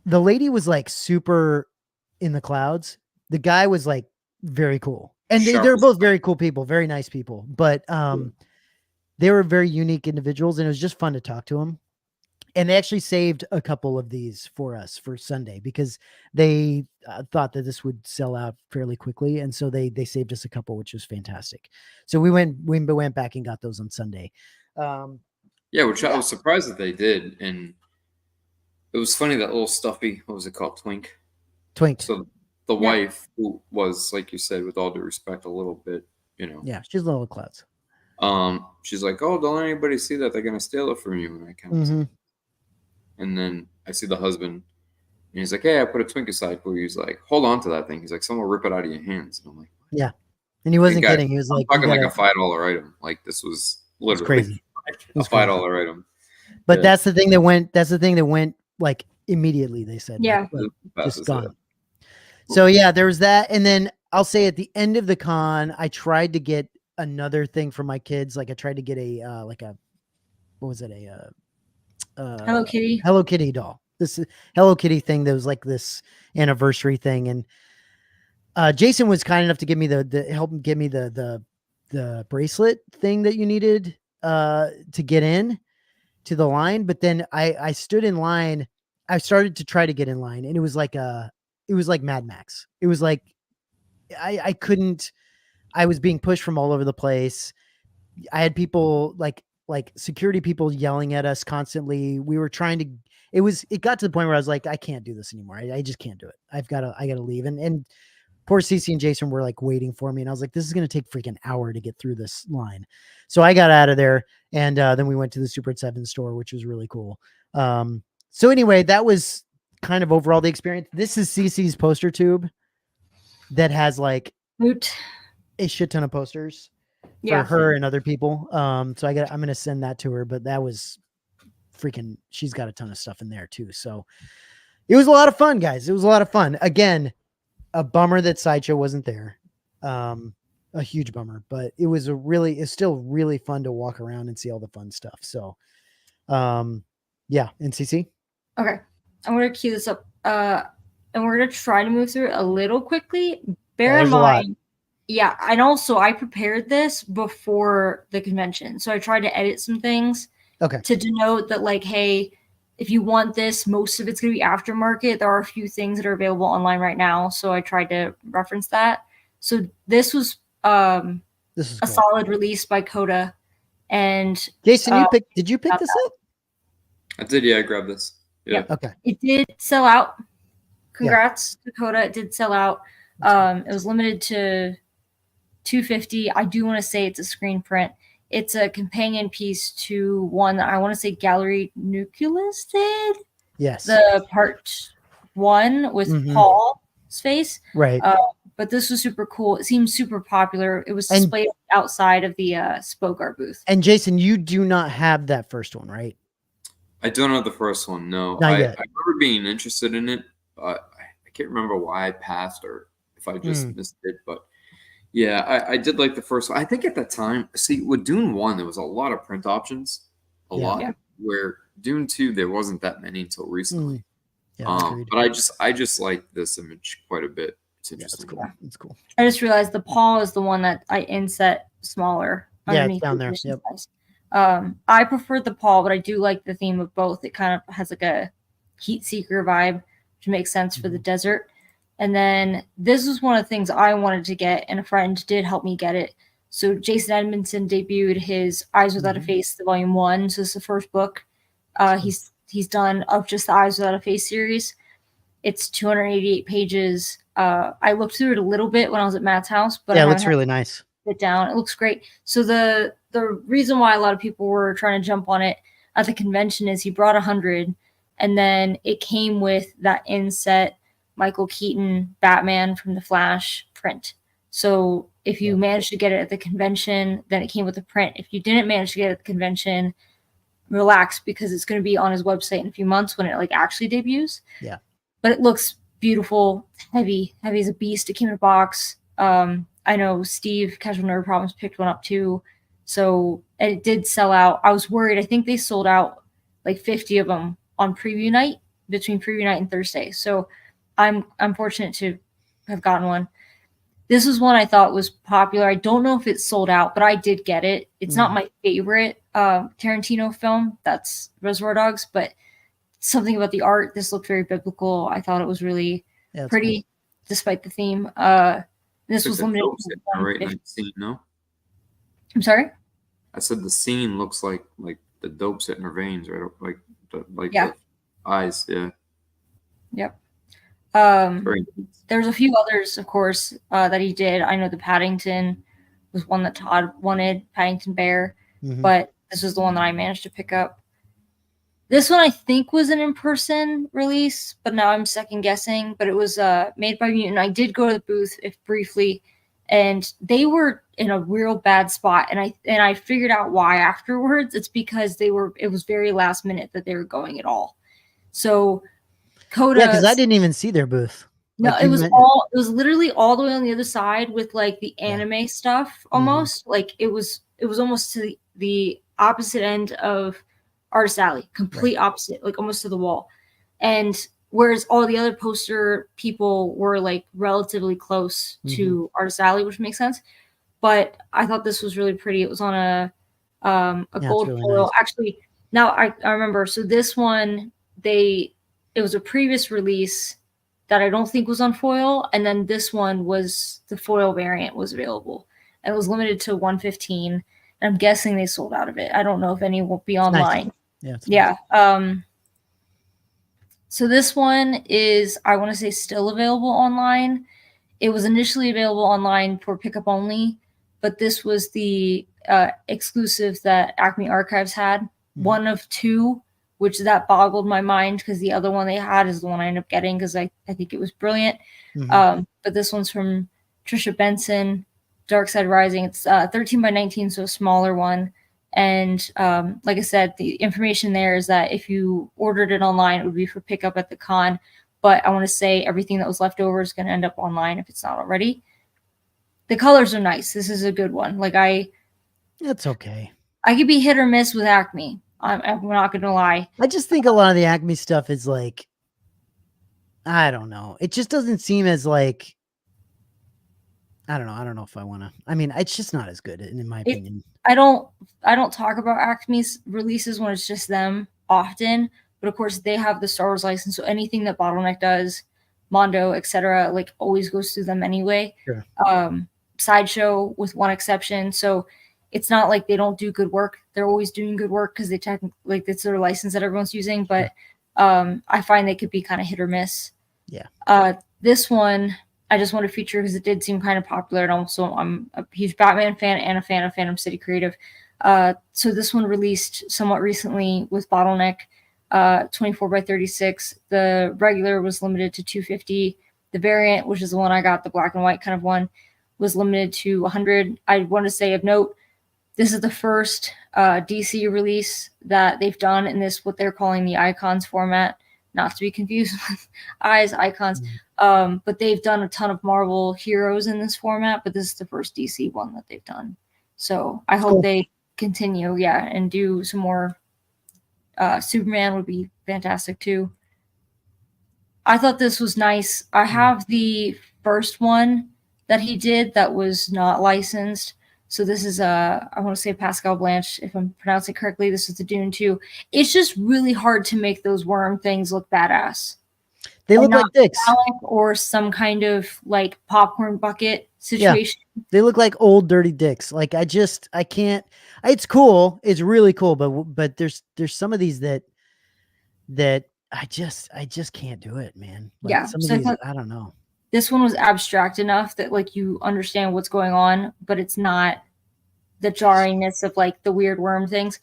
the lady was like super in the clouds. The guy was like very cool, and they're both very cool people, very nice people, but they were very unique individuals, and it was just fun to talk to them. And they actually saved a couple of these for us for Sunday because they thought that this would sell out fairly quickly. And so they saved us a couple, which was fantastic. So we went back and got those on Sunday. I was surprised that they did. And it was funny, that little stuffy, what was it called? Twink. So the wife, who was, like you said, with all due respect, a little bit, Yeah, she's a little clouds. She's like, oh, don't let anybody see that. They're going to steal it from you. And I kind of and then I see the husband, and he's like, hey, I put a Twink aside for you. He's like, hold on to that thing. He's like, someone will rip it out of your hands. And I'm like, yeah. And he wasn't kidding. He was like, talking like a $5 item. Like this was literally crazy. a $5 item. But that's the thing that went like immediately, they said. Yeah. Like, just gone. So yeah, there was that. And then I'll say at the end of the con, I tried to get another thing for my kids. Like I tried to get what was it? Hello Kitty doll. This Hello Kitty thing that was like this anniversary thing, and Jason was kind enough to give me the bracelet thing that you needed to get in to the line. But then I stood in line. I started to try to get in line, and it was like Mad Max. It was like I couldn't. I was being pushed from all over the place. I had people like security people yelling at us constantly. We were trying to, it got to the point where I was like, I can't do this anymore. I just can't do it. I gotta leave. And poor Cece and Jason were like waiting for me. And I was like, this is going to take freaking hour to get through this line. So I got out of there, and then we went to the Super 7 store, which was really cool. So anyway, that was kind of overall the experience. This is Cece's poster tube that has like a shit ton of posters. For her and other people. So I'm going to send that to her, but that was freaking, she's got a ton of stuff in there too. So it was a lot of fun, guys. It was a lot of fun. Again, a bummer that Sideshow wasn't there. A huge bummer, but it's still really fun to walk around and see all the fun stuff. So, yeah. NCC. Okay. I'm going to cue this up. And we're going to try to move through it a little quickly. Bear in mind. Yeah, and also I prepared this before the convention. So I tried to edit some things to denote that, like, hey, if you want this, most of it's going to be aftermarket. There are a few things that are available online right now. So I tried to reference that. So this was a solid release by Coda. And Jason, did you pick this up? I did, yeah, I grabbed this. Yeah. Okay. It did sell out. Congrats to Coda. It did sell out. It was limited to 250. I do want to say it's a screen print. It's a companion piece to one that I want to say Gallery Nucleus did. Yes. The part 1 with Paul's face. Right. But this was super cool. It seemed super popular. It was displayed outside of the Spogar booth. And Jason, you do not have that first one, right? I don't have the first one. No. Not I yet. remember being interested in it. I can't remember why I passed or if I just missed it, but yeah, I did like the first one. I think at that time, see, with Dune 1, there was a lot of print options, a lot. Where Dune 2, there wasn't that many until recently. Yeah, but I just like this image quite a bit. It's interesting. That's cool. It's cool. I just realized the paw is the one that I inset smaller Yeah, underneath it's down the there. edition Yep. size. I prefer the paw, but I do like the theme of both. It kind of has like a heat seeker vibe, which makes sense for the desert. And then this was one of the things I wanted to get, and a friend did help me get it. So Jason Edmondson debuted his Eyes Without a Face, the volume 1. So this is the first book he's done of just the Eyes Without a Face series. It's 288 pages. I looked through it a little bit when I was at Matt's house, but yeah, I it looks haven't really nice. it down. It looks great. So the reason why a lot of people were trying to jump on it at the convention is he brought 100, and then it came with that inset Michael Keaton Batman from the Flash print. So if you managed to get it at the convention, then it came with the print. If you didn't manage to get it at the convention, relax, because it's going to be on his website in a few months when it like actually debuts. Yeah. But it looks beautiful, heavy as a beast. It came in a box. I know Steve, Casual Nerd Problems, picked one up too. So it did sell out. I was worried. I think they sold out like 50 of them on preview night, between preview night and Thursday. So I'm fortunate to have gotten one. This was one I thought was popular. I don't know if it's sold out, but I did get it. It's not my favorite Tarantino film. That's Reservoir Dogs, but something about the art. This looked very biblical. I thought it was really pretty, cool, despite the theme. This was limited. Right, scene, no? I'm sorry? I said the scene looks like the dope's hitting her veins, right? Like yeah. The eyes, yeah. Yep. There's a few others, of course, that he did. I know the Paddington was one that Todd wanted, Paddington Bear, but this was the one that I managed to pick up. This one I think was an in-person release, but now I'm second guessing. But it was made by Mutant. I did go to the booth briefly, and they were in a real bad spot. And I figured out why afterwards. It's because it was very last minute that they were going at all. So Coda, yeah, because I didn't even see their booth. No, like it was literally all the way on the other side with like the anime stuff almost. Like it was almost to the opposite end of Artist Alley, complete opposite, like almost to the wall. And whereas all the other poster people were like relatively close to Artist Alley, which makes sense. But I thought this was really pretty. It was on a gold really foil. Nice. Actually, now I remember. So this one, it was a previous release that I don't think was on foil. And then this one was the foil variant was available. And it was limited to 115. And I'm guessing they sold out of it. I don't know if any will be online. Nice. Yeah. Nice. So this one is, I want to say, still available online. It was initially available online for pickup only, but this was the exclusive that Acme Archives had. One of two, which that boggled my mind because the other one they had is the one I ended up getting because I think it was brilliant. But this one's from Trisha Benson, Dark Side Rising. It's 13 by 19, so a smaller one. And like I said, the information there is that if you ordered it online, it would be for pickup at the con. But I want to say everything that was left over is going to end up online if it's not already. The colors are nice. This is a good one. That's okay. I could be hit or miss with Acme. I'm not going to lie. I just think a lot of the Acme stuff is like, I don't know. It just doesn't seem as like, I don't know. I don't know if I want to. I mean, it's just not as good in my opinion. I don't talk about Acme's releases when it's just them often, but of course they have the Star Wars license, so anything that Bottleneck does, Mondo, etc., like always goes through them anyway. Sure. Sideshow with one exception, so it's not like they don't do good work. They're always doing good work because they technically like it's their license that everyone's using, but I find they could be kind of hit or miss. Yeah. This one I just want to feature because it did seem kind of popular, and also I'm a huge Batman fan and a fan of Phantom City Creative. So this one released somewhat recently with Bottleneck, 24 by 36. The regular was limited to 250. The variant, which is the one I got, the black and white kind of one, was limited to 100. I want to say of note, this is the first DC release that they've done in this, what they're calling the Icons format, not to be confused with Icons. But they've done a ton of Marvel heroes in this format, but this is the first DC one that they've done. So I hope they continue, and do some more. Superman would be fantastic too. I thought this was nice. I have the first one that he did that was not licensed. So this is I want to say Pascal Blanche, if I'm pronouncing it correctly. This is the Dune 2. It's just really hard to make those worm things look badass. They look like dicks. Or some kind of like popcorn bucket situation. Yeah, they look like old dirty dicks. Like I can't. It's cool. It's really cool, but there's some of these that I just can't do it, man. Like Yeah, some of these, I don't know. This one was abstract enough that like you understand what's going on, but it's not the jarringness of like the weird worm things.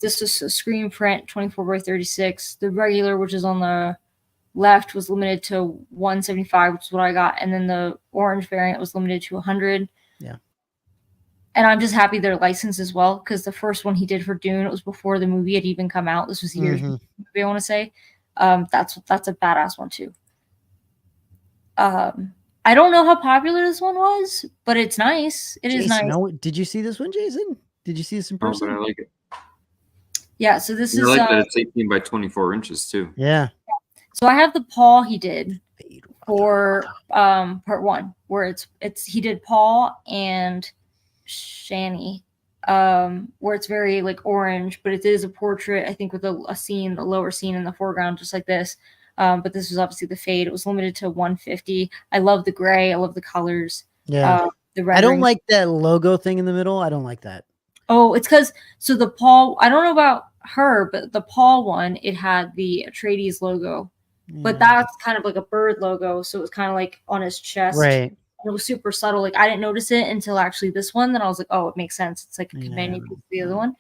This is a screen print, 24x36. The regular, which is on the left, was limited to 175, which is what I got, and then the orange variant was limited to 100. Yeah. And I'm just happy they're licensed as well, because the first one he did for Dune, it was before the movie had even come out. This was years before the movie, I want to say. That's a badass one too. I don't know how popular this one was, but it's nice. It is nice. No, did you see this one, Jason? Did you see this in person? Oh, but I like it. Yeah, so this is I like that it's 18 by 24 inches too. Yeah. So I have the Paul he did for part one, where he did Paul and Shani, where it's very like orange, but it is a portrait, I think, with a scene, the lower scene in the foreground, just like this. But this was obviously the fade. It was limited to 150. I love the gray. I love the colors. Yeah. I don't like that logo thing in the middle. I don't like that. Oh, it's because the Paul, I don't know about her, but the Paul one, it had the Atreides logo. Yeah. But that's kind of like a bird logo, so it was kind of like on his chest. Right. It was super subtle. Like I didn't notice it until actually this one. Then I was like, oh, it makes sense. It's like a companion piece to the other one.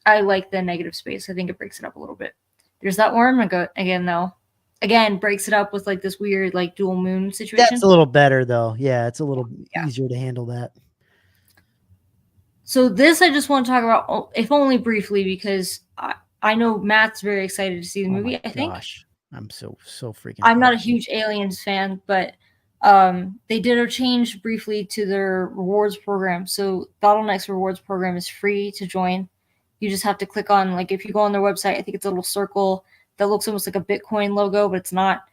I like the negative space. I think it breaks it up a little bit. There's that worm again, though. Again, breaks it up with like this weird like dual moon situation. That's a little better though. Yeah, it's a little easier to handle that. So this I just want to talk about, if only briefly, because I know Matt's very excited to see the movie. I think. Gosh, I'm so freaking. I'm not a huge Aliens fan, but they did a change briefly to their rewards program. So Bottleneck's rewards program is free to join. You just have to click on, like, if you go on their website, I think it's a little circle that looks almost like a Bitcoin logo, but it's not.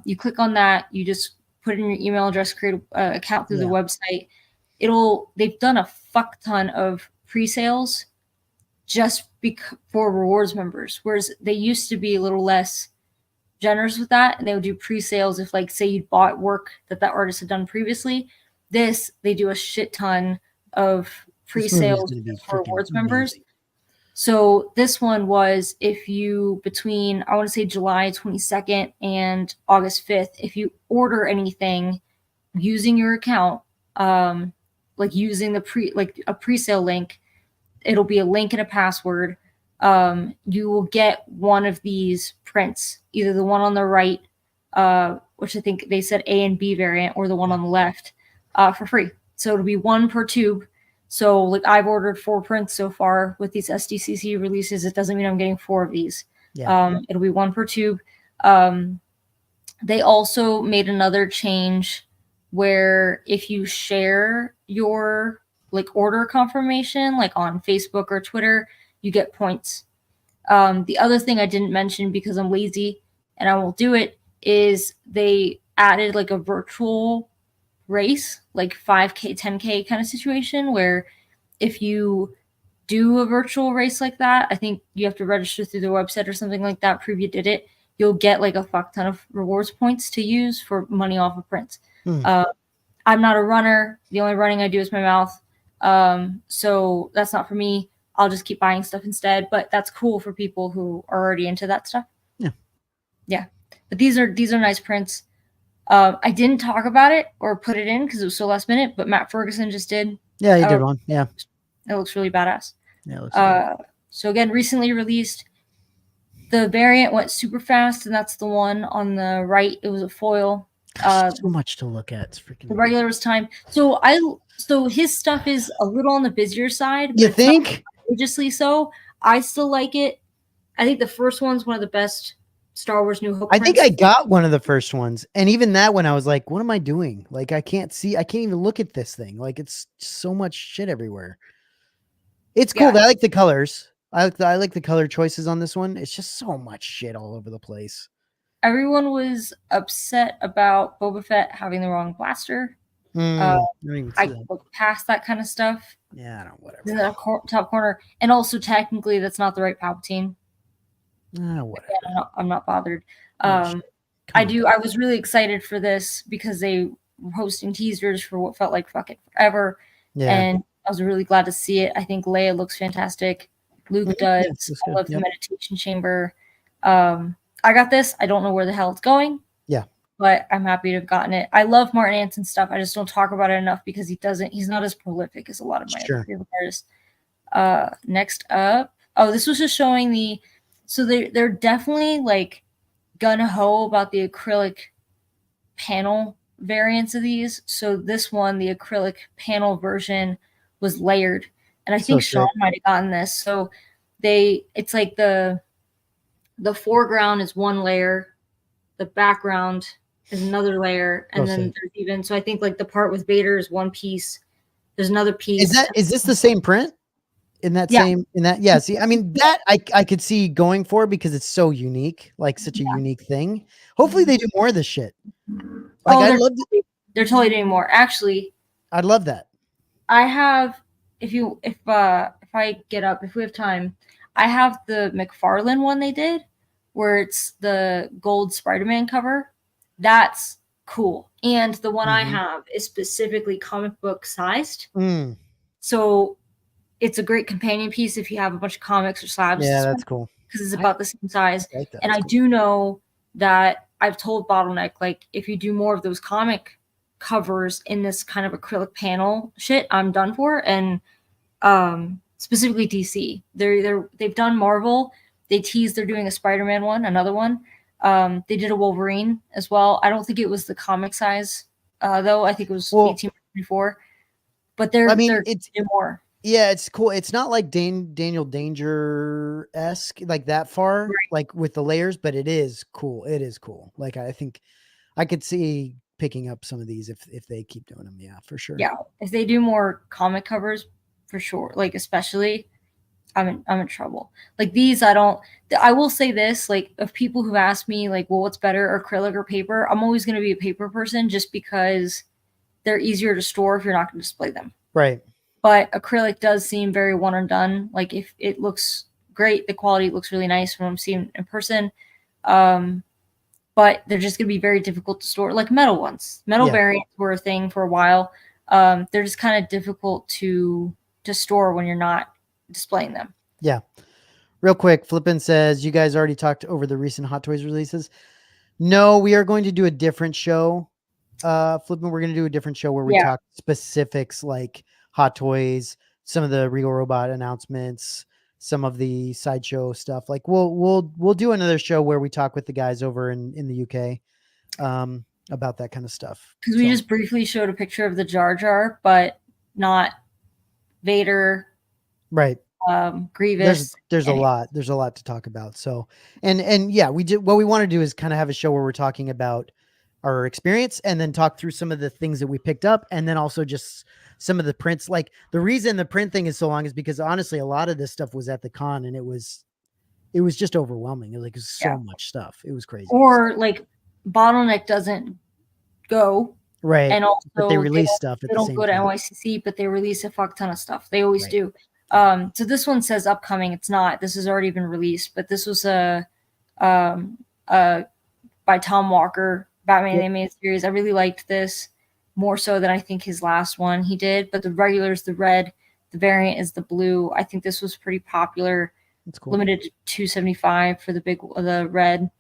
You click on that. You just put in your email address, create an account through the website. They've done a fuck ton of pre-sales just for rewards members, whereas they used to be a little less generous with that, and they would do pre-sales if, like, say you bought work that artist had done previously. They do a shit ton of pre-sales for rewards members. So this one was, if you, between, I want to say July 22nd and August 5th, if you order anything using your account, like using a pre-sale link, it'll be a link and a password. You will get one of these prints, either the one on the right, which I think they said A and B variant, or the one on the left, for free. So it'll be one per tube. So, like, I've ordered 4 prints so far with these SDCC releases. It doesn't mean I'm getting 4 of these. Yeah. It'll be 1 per tube. They also made another change where if you share your, like, order confirmation, like on Facebook or Twitter, you get points. The other thing I didn't mention because I'm lazy and I won't do it is they added, like, a virtual race, like 5K, 10K kind of situation, where if you do a virtual race like that, I think you have to register through their website or something like that, prove you did it. You'll get like a fuck ton of rewards points to use for money off of prints. I'm not a runner. The only running I do is my mouth. So that's not for me. I'll just keep buying stuff instead, but that's cool for people who are already into that stuff. Yeah. But these are nice prints. I didn't talk about it or put it in because it was so last minute, but Matt Ferguson just did. Yeah, he did one. Yeah. It looks really badass. Yeah, it looks so again, recently released. The variant went super fast, and that's the one on the right. It was a foil. So much to look at. It's freaking. The regular was time. So his stuff is a little on the busier side. You think? Religiously so. I still like it. I think the first one's one of the best Star Wars New Hope. I think I got one of the first ones, and even that one I was like, what am I doing? Like, I can't even look at this thing. Like, it's so much shit everywhere. It's cool. I like the colors. I like the color choices on this one. It's just so much shit all over the place. everyone was upset about Boba Fett having the wrong blaster. I don't even see I that. look past that kind of stuff. Yeah, I don't. Whatever. In the top corner, and also technically that's not the right Palpatine. Whatever. Yeah, I'm not bothered. Oh, I was really excited for this because they were hosting teasers for what felt like fucking forever. Yeah. And I was really glad to see it. I think Leia looks fantastic. Luke does. Yeah, I love the meditation chamber. I got this. I don't know where the hell it's going. Yeah. But I'm happy to have gotten it. I love Martin Anson stuff. I just don't talk about it enough because he's not as prolific as a lot of my other favorite artists. Next up. Oh, this was just showing so they're definitely like gung-ho about the acrylic panel variants of these. So this one, the acrylic panel version, was layered. And I think Sean might have gotten this. So it's like the foreground is one layer, the background is another layer, and then there's even, so I think like the part with Vader is one piece. There's another piece. Is this the same print? Yeah, see, I mean, that I could see going for because it's so unique, like such a unique thing. Hopefully they do more of this shit. Like they're totally doing more. Actually, I'd love that. I have, if I get up, if we have time, I have the McFarlane one they did where it's the gold Spider-Man cover. That's cool. And the one I have is specifically comic book sized. So it's a great companion piece if you have a bunch of comics or slabs. Yeah, that's cool. Because it's about the same size. And I do know that I've told Bottleneck, like, if you do more of those comic covers in this kind of acrylic panel shit, I'm done for. And specifically DC. They've done Marvel. They teased they're doing a Spider-Man one, another one. They did a Wolverine as well. I don't think it was the comic size, though. I think it was 18-24. But they're it's more. Yeah, it's cool. It's not like Daniel Danger-esque, like that far, like with the layers, but it is cool. It is cool. Like I think I could see picking up some of these if they keep doing them. Yeah, for sure. Yeah, if they do more comic covers, for sure. Like especially, I'm in trouble. Like these, I will say this, like of people who ask me like, well, what's better, acrylic or paper? I'm always going to be a paper person just because they're easier to store if you're not going to display them. Right. But acrylic does seem very one and done. Like if it looks great, the quality looks really nice when I'm seeing in person. But they're just going to be very difficult to store. Like metal ones. Metal variants were a thing for a while. They're just kind of difficult to store when you're not displaying them. Yeah. Real quick, Flippin says, you guys already talked over the recent Hot Toys releases. No, we are going to do a different show. Flippin, we're going to do a different show where we talk specifics like Hot Toys, some of the Regal Robot announcements, some of the sideshow stuff. Like we'll do another show where we talk with the guys over in the UK about that kind of stuff. Because we just briefly showed a picture of the Jar Jar, but not Vader. Right. Grievous. There's a lot to talk about. So and yeah, what we want to do is kind of have a show where we're talking about our experience and then talk through some of the things that we picked up and then also just some of the prints. Like the reason the print thing is so long is because honestly a lot of this stuff was at the con and it was just overwhelming. It was so much stuff. It was crazy. Or like Bottleneck doesn't go. Right. And also but they release stuff at they the don't same go to time. NYCC, but they release a fuck ton of stuff. They always do. So this one says upcoming. It's not. This has already been released, but this was by Tom Walker, Batman Animated Series. I really liked this more so than I think his last one he did. But the regular is the red. The variant is the blue. I think this was pretty popular. That's cool. Limited to 275 for the red,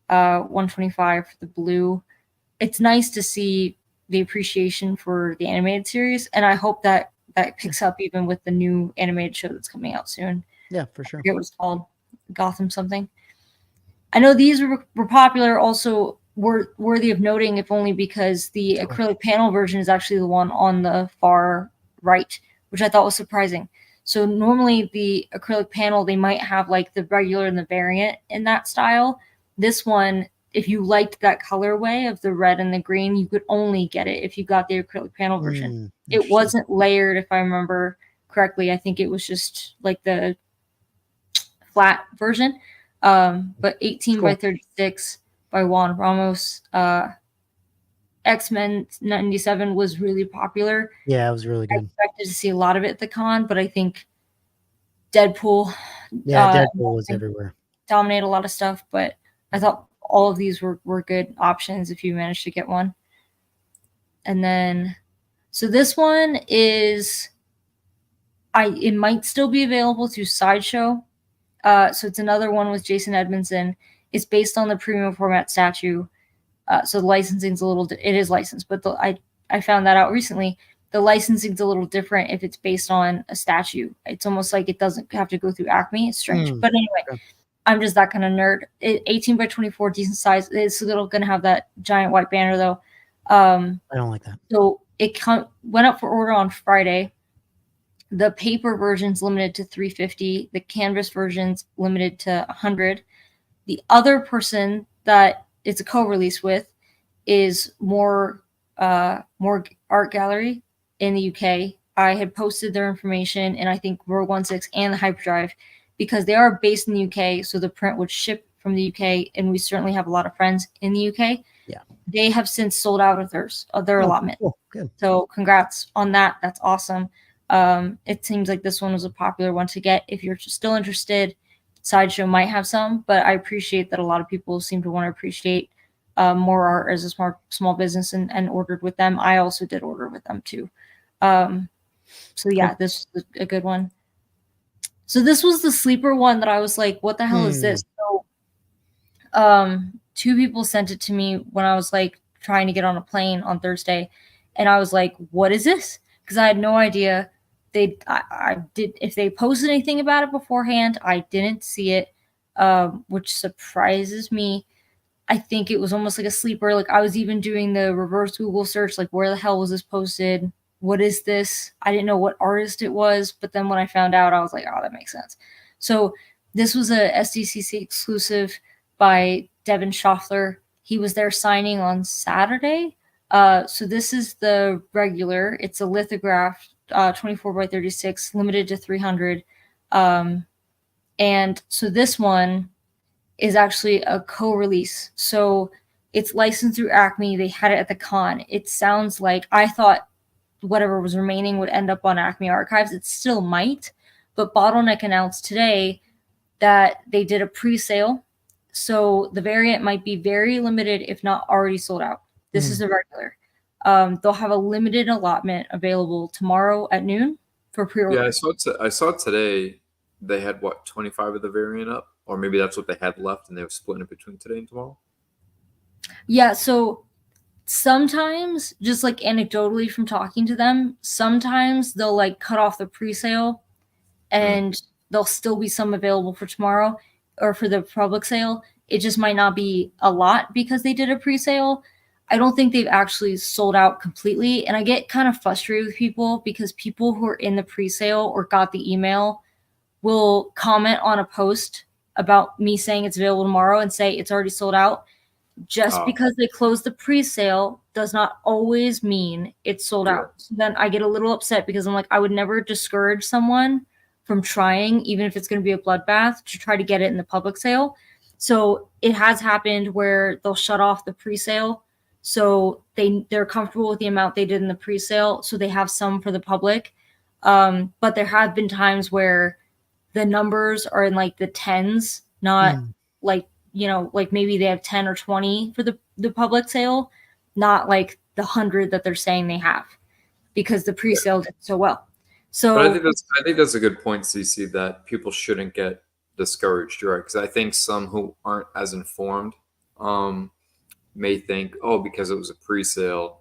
125 for the blue. It's nice to see the appreciation for the animated series, and I hope that picks up even with the new animated show that's coming out soon. Yeah, for sure. I forget what it's called. Gotham something. I know these were popular, also worthy of noting, if only because the acrylic panel version is actually the one on the far right, which I thought was surprising. So normally the acrylic panel, they might have like the regular and the variant in that style. This one, if you liked that colorway of the red and the green, you could only get it if you got the acrylic panel version. It wasn't layered, if I remember correctly. I think it was just like the flat version. But 18 by 36 by Juan Ramos. X-Men 97 was really popular. Yeah, it was really I good. expected to see a lot of it at the con, but I think Deadpool Deadpool was everywhere. dominated a lot of stuff, but I thought all of these were good options if you managed to get one. And then, so this one is, it might still be available through Sideshow. So it's another one with Jason Edmondson. It's based on the premium format statue. So the licensing's a little, it is licensed, but I found that out recently. The licensing's a little different if it's based on a statue. It's almost like it doesn't have to go through Acme. It's strange. But anyway, okay. I'm just that kind of nerd. 18 by 24, decent size. It's still going to have that giant white banner though. I don't like that. So it went up for order on Friday. The paper version's limited to 350. The canvas version's limited to 100. The other person that it's a co-release with is more Art Gallery in the UK. I had posted their information in I think Rogue 16 and the Hyperdrive because they are based in the UK, so the print would ship from the UK, and we certainly have a lot of friends in the UK. Yeah. They have since sold out of their allotment. Cool. Good. So congrats on that. That's awesome. It seems like this one was a popular one to get. If you're still interested, Sideshow might have some, but I appreciate that a lot of people seem to want to appreciate more art as a small business and ordered with them. I also did order with them too. So yeah, this was a good one. So this was the sleeper one that I was like, what the hell is this? So two people sent it to me when I was like trying to get on a plane on Thursday, and I was like, what is this? Because I had no idea. I did, if they posted anything about it beforehand, I didn't see it, which surprises me. I think it was almost like a sleeper. Like I was even doing the reverse Google search, like where the hell was this posted? What is this? I didn't know what artist it was, but then when I found out, I was like, oh, that makes sense. So this was a SDCC exclusive by Devin Schaffler. He was there signing on Saturday. So this is the regular. It's a lithograph, 24 by 36, limited to 300. And so this one is actually a co-release. So it's licensed through Acme. They had it at the con. It sounds like, I thought whatever was remaining would end up on Acme Archives. It still might, but Bottleneck announced today that they did a pre-sale. So the variant might be very limited, if not already sold out. This is the regular. They'll have a limited allotment available tomorrow at noon for pre-order. Yeah, I saw today they had, 25 of the variant up? Or maybe that's what they had left and they were splitting it between today and tomorrow? Yeah, so sometimes, just like anecdotally from talking to them, sometimes they'll like cut off the pre-sale and there'll still be some available for tomorrow or for the public sale. It just might not be a lot because they did a pre-sale. I don't think they've actually sold out completely. And I get kind of frustrated with people because people who are in the pre-sale or got the email will comment on a post about me saying it's available tomorrow and say it's already sold out. Just because they closed the pre-sale does not always mean it's sold out. So then I get a little upset because I'm like, I would never discourage someone from trying, even if it's going to be a bloodbath, to try to get it in the public sale. So it has happened where they'll shut off the pre-sale. So they're comfortable with the amount they did in the pre-sale. So they have some for the public. But there have been times where the numbers are in like the tens, not like, like maybe they have 10 or 20 for the public sale, not like the 100 that they're saying they have because the pre-sale did so well. So but I think that's a good point, CC, that people shouldn't get discouraged, right? Because I think some who aren't as informed may think, oh, because it was a pre-sale,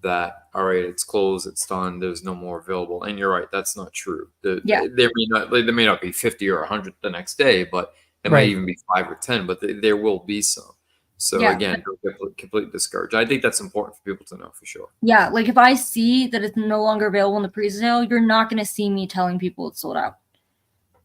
that all right, it's closed, it's done, there's no more available. And you're right, that's not true. There may not be 50 or 100 the next day, but it might even be 5 or 10, but there will be some. So again, don't get completely discouraged. I think that's important for people to know for sure. Yeah, like if I see that it's no longer available in the pre-sale, you're not going to see me telling people it's sold out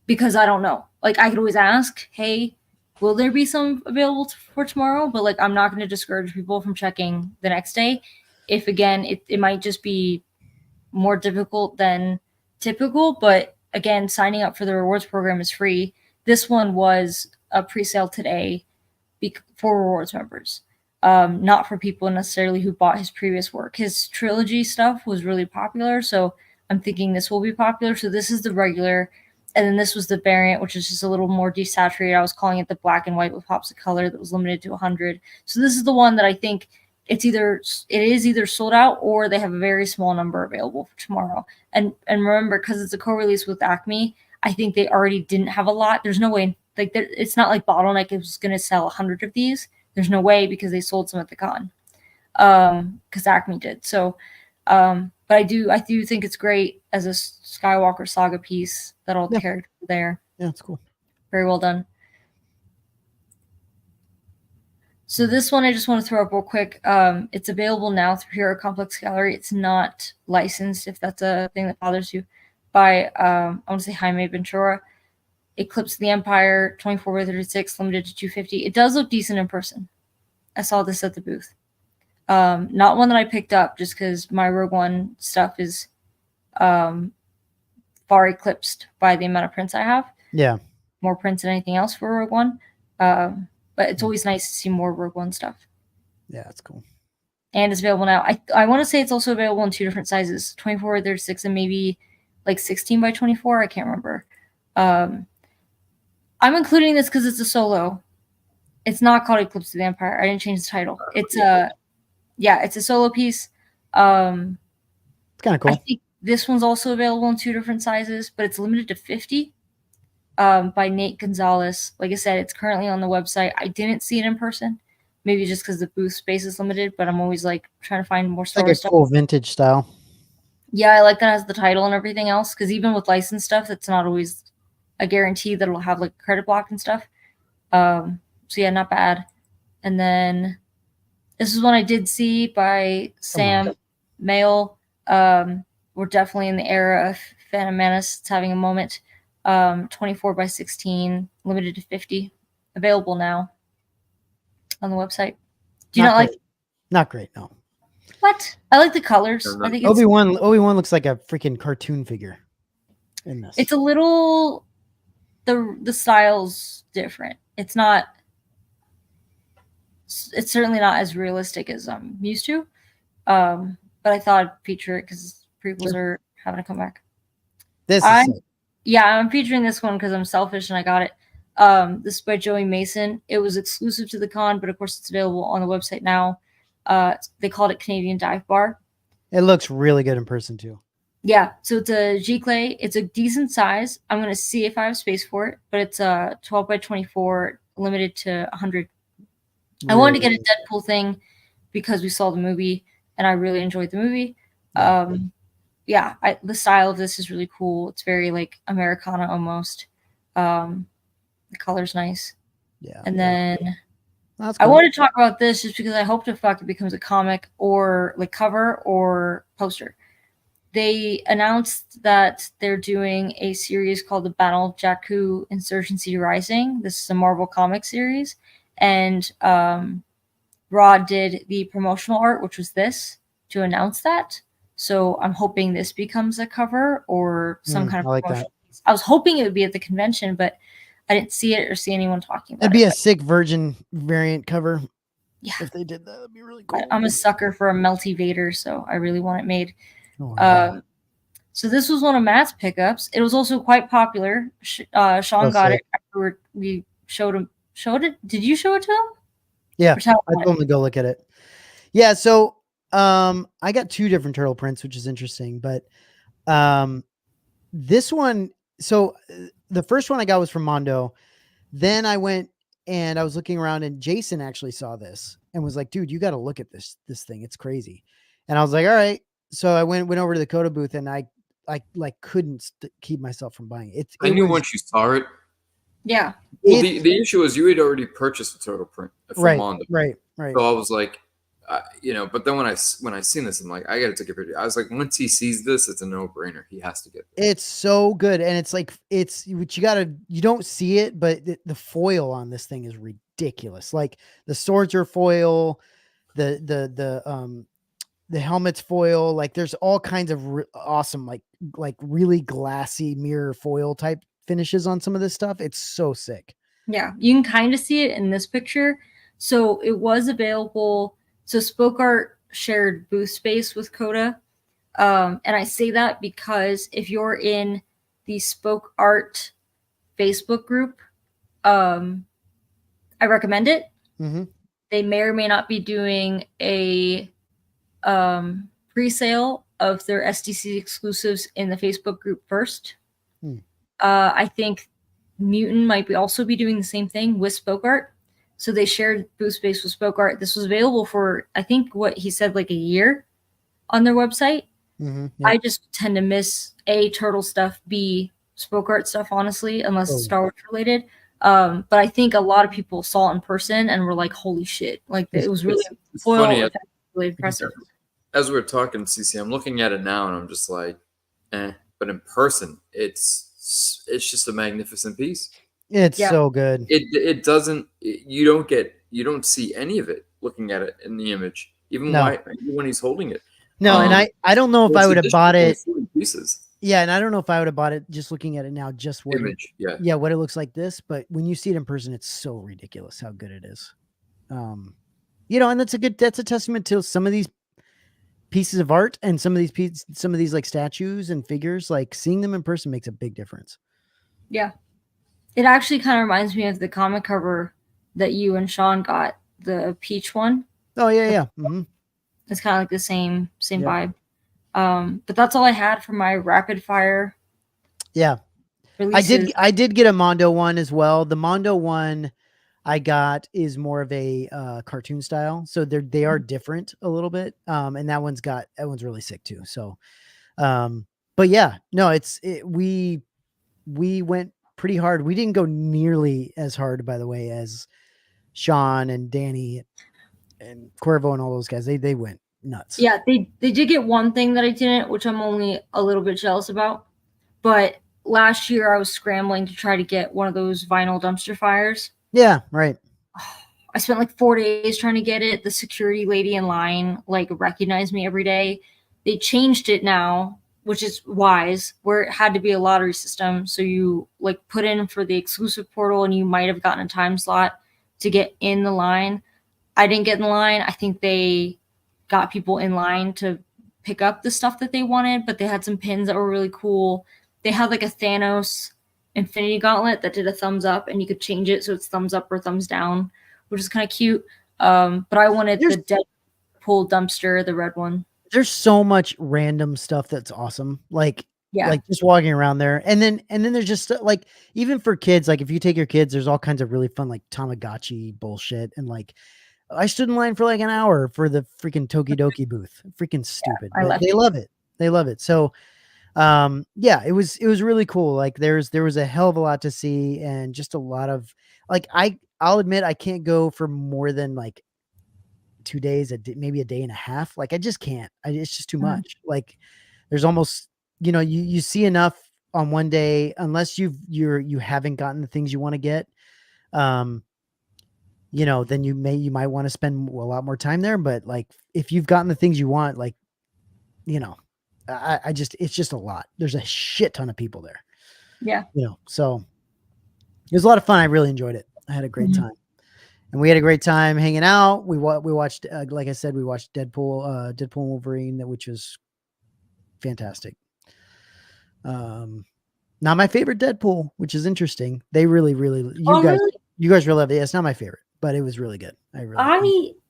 because I don't know. Like I could always ask, hey, will there be some available for tomorrow? But like I'm not going to discourage people from checking the next day. If again, it might just be more difficult than typical, but again, signing up for the rewards program is free. This one was a pre-sale today, for rewards members, not for people necessarily who bought his previous work. His trilogy stuff was really popular, so I'm thinking this will be popular. So this is the regular, and then this was the variant, which is just a little more desaturated. I was calling it the black and white with pops of color that was limited to 100. So this is the one that I think it is either sold out or they have a very small number available for tomorrow. And remember, because it's a co-release with Acme, I think they already didn't have a lot. There's no way, like, it's not like Bottleneck is going to sell 100 of these. There's no way, because they sold some at the con, because Acme did. So, but I do think it's great as a Skywalker saga piece that all the characters are there. Yeah, it's cool. Very well done. So this one I just want to throw up real quick. It's available now through Hero Complex Gallery. It's not licensed, if that's a thing that bothers you, by I want to say Jaime Ventura. Eclipse of the Empire, 24x36, limited to 250. It does look decent in person. I saw this at the booth. Not one that I picked up just because my Rogue One stuff is far eclipsed by the amount of prints I have. Yeah. More prints than anything else for Rogue One. But it's always nice to see more Rogue One stuff. Yeah, that's cool. And it's available now. I want to say it's also available in 2 different sizes, 24x36 and maybe like 16x24. I can't remember. I'm including this because it's a solo. It's not called Eclipse of the Empire. I didn't change the title. It's it's a solo piece. It's kind of cool. I think this one's also available in 2 different sizes, but it's limited to 50. By Nate Gonzalez. Like I said, it's currently on the website. I didn't see it in person, maybe just because the booth space is limited, but I'm always like trying to find more It's like a cool vintage style. Yeah, I like that it has the title and everything else, because even with licensed stuff, it's not always a guarantee that it'll have like credit block and stuff. So yeah, not bad. And then this is one I did see by Sam Mail. We're definitely in the era of Phantom Menace. It's having a moment. 24x16, limited to 50, available now on the website. Do you not like? Not great, no. What? I like the colors. I think Obi-Wan looks like a freaking cartoon figure in this. It's a little, the style's different. It's certainly not as realistic as I'm used to. But I thought I'd feature it because prequels are having a comeback. Yeah, I'm featuring this one because I'm selfish and I got it. This is by Joey Mason. It was exclusive to the con, but of course it's available on the website now. They called it Canadian Dive Bar. It looks really good in person too. Yeah, so it's a G-Clay. It's a decent size. I'm going to see if I have space for it, but it's a 12x24, limited to 100. I wanted to get a Deadpool thing because we saw the movie and I really enjoyed the movie. Yeah, the style of this is really cool. It's very like Americana almost. The color's nice. Yeah. And then cool. I want to talk about this just because I hope to fuck it becomes a comic or like cover or poster. They announced that they're doing a series called The Battle of Jakku Insurgency Rising. This is a Marvel comic series. And Rod did the promotional art, which was this, to announce that. So I'm hoping this becomes a cover or some kind of promotion. I was hoping it would be at the convention, but I didn't see it or see anyone talking about it. It'd be a sick Virgin variant cover. Yeah. If they did that, that'd be really cool. I'm a sucker for a melty Vader, so I really want it made. So this was one of Matt's pickups. It was also quite popular. Sean got it after we showed it. Did you show it to him? Yeah, I told him to go look at it. Yeah, so I got 2 different turtle prints, which is interesting, but this one, so the first one I got was from Mondo. Then I went and I was looking around and Jason actually saw this and was like, dude, you got to look at this thing. It's crazy. And I was like, all right. So I went over to the Coda booth and I like couldn't keep myself from buying it. I knew once you saw it. Yeah. Well, the issue was you had already purchased a turtle print from Mondo. Right. So I was like, but then when I seen this, I'm like, I got to take a picture. I was like, once he sees this, it's a no-brainer. He has to get this. It's so good. And it's like, you don't see it, but the foil on this thing is ridiculous. Like the swords are foil, the helmet's foil. Like there's all kinds of awesome, like really glassy mirror foil type finishes on some of this stuff. It's so sick. Yeah. You can kind of see it in this picture. So it was available. So Spoke Art shared booth space with Coda. And I say that because if you're in the Spoke Art Facebook group, I recommend it. Mm-hmm. They may or may not be doing a pre-sale of their SDCC exclusives in the Facebook group first. I think Mutant might also be doing the same thing with Spoke Art. So they shared booth space with Spoke Art. This was available for, I think, what he said, like a year on their website. Mm-hmm. Yep. I just tend to miss A, Turtle stuff, B, Spoke Art stuff, honestly, unless it's Star Wars related. But I think a lot of people saw it in person and were like, holy shit. Like, it was really funny. really impressive. As we're talking, CC, I'm looking at it now and I'm just like, but in person, it's just a magnificent piece. It's so good. It doesn't, you don't see any of it looking at it in the image, even when he's holding it. No, and I don't know if I would have bought it. Pieces. Yeah, and I don't know if I would have bought it just looking at it now, just what image. What it looks like this. But when you see it in person, it's so ridiculous how good it is. And that's a testament to some of these pieces of art and some of these like statues and figures. Like seeing them in person makes a big difference. Yeah, it actually kind of reminds me of the comic cover that you and Sean got, the peach one. Oh yeah. Mm-hmm. It's kind of like the same vibe. But that's all I had for my rapid fire. Yeah, releases. I did get a Mondo one as well. The Mondo one I got is more of a cartoon style, so they are different a little bit. And that one's really sick too. So, but yeah, no, we went pretty hard. We didn't go nearly as hard, by the way, as Sean and Danny and Cuervo and all those guys. They went nuts. Yeah, they did get one thing that I didn't, which I'm only a little bit jealous about. But last year I was scrambling to try to get one of those vinyl dumpster fires. Yeah, right. I spent like 4 days trying to get it. The security lady in line like recognized me every day. They changed it now, which is wise, where it had to be a lottery system. So you like put in for the exclusive portal and you might have gotten a time slot to get in the line. I didn't get in the line. I think they got people in line to pick up the stuff that they wanted, but they had some pins that were really cool. They had like a Thanos Infinity Gauntlet that did a thumbs up, and you could change it so it's thumbs up or thumbs down, which is kind of cute. But I wanted the Deadpool dumpster, the red one. There's so much random stuff that's awesome. Like just walking around there. And then there's just like, even for kids, like if you take your kids, there's all kinds of really fun, like Tamagotchi bullshit. And like, I stood in line for like an hour for the freaking Tokidoki booth. Freaking stupid. Yeah, they love it. They love it. So, it was really cool. Like there was a hell of a lot to see, and just a lot of like, I'll admit I can't go for more than like 2 days, maybe a day and a half. Like I just can't. It's just too much. Like there's almost, you see enough on one day, unless you haven't gotten the things you want to get. Then you might want to spend a lot more time there. But like if you've gotten the things you want, like, it's just a lot. There's a shit ton of people there. Yeah. So it was a lot of fun. I really enjoyed it. I had a great time, and we had a great time hanging out. We watched, like I said, we watched Deadpool and Wolverine, which was fantastic. Not my favorite Deadpool, which is interesting. They really, you guys really love it. Yeah, it's not my favorite, but it was really good.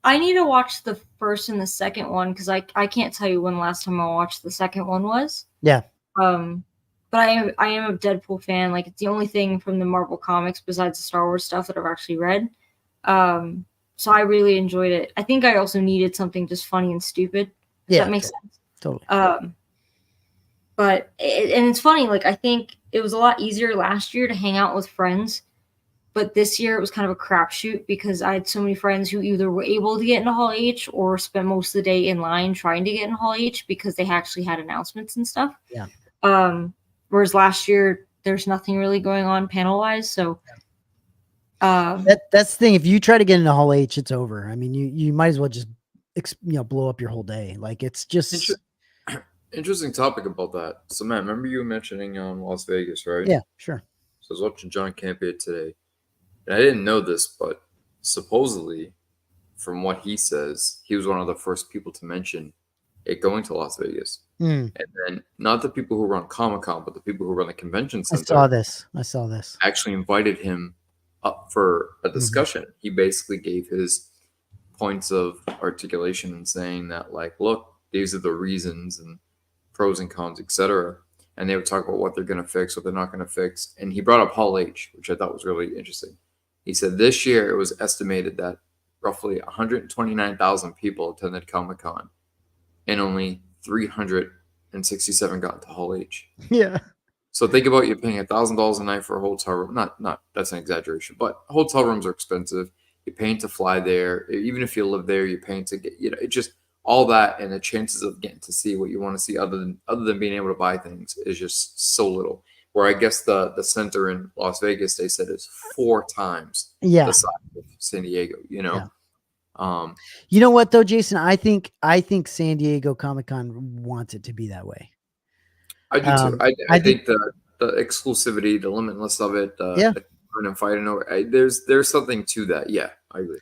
I need to watch the first and the second one, because I can't tell you when the last time I watched the second one was. Yeah. But I am a Deadpool fan. Like, it's the only thing from the Marvel comics besides the Star Wars stuff that I've actually read. So I really enjoyed it. I think I also needed something just funny and stupid. If that makes sense. Totally. But it's funny. Like, I think it was a lot easier last year to hang out with friends. But this year it was kind of a crapshoot, because I had so many friends who either were able to get into Hall H or spent most of the day in line trying to get in Hall H, because they actually had announcements and stuff. Yeah. Whereas last year there's nothing really going on panel wise. So that's the thing. If you try to get into Hall H, it's over. I mean, you might as well just blow up your whole day. Like, it's just interesting topic about that. So Matt, remember you mentioning Las Vegas, right? Yeah, sure. So I was watching John Campea today. And I didn't know this, but supposedly from what he says, he was one of the first people to mention it going to Las Vegas. Mm. And then not the people who run Comic-Con, but the people who run the convention I center saw this. actually invited him up for a discussion. He basically gave his points of articulation and saying that, like, look, these are the reasons and pros and cons, etc. And they would talk about what they're going to fix, what they're not going to fix. And he brought up Hall H, which I thought was really interesting. He said this year it was estimated that roughly 129,000 people attended Comic-Con and only 367 got into Hall H. Yeah. So think about you paying $1,000 a night for a hotel room. Not that's an exaggeration, but hotel rooms are expensive. You're paying to fly there. Even if you live there, you're paying to get, it just all that, and the chances of getting to see what you want to see other than being able to buy things is just so little. Where I guess the center in Las Vegas, they said, is 4 times the size of San Diego. You know. Yeah. You know what though, Jason? I think San Diego Comic-Con wants it to be that way. I do too. I think the exclusivity, the limitless of it, the and fighting over, there's something to that. Yeah, I agree.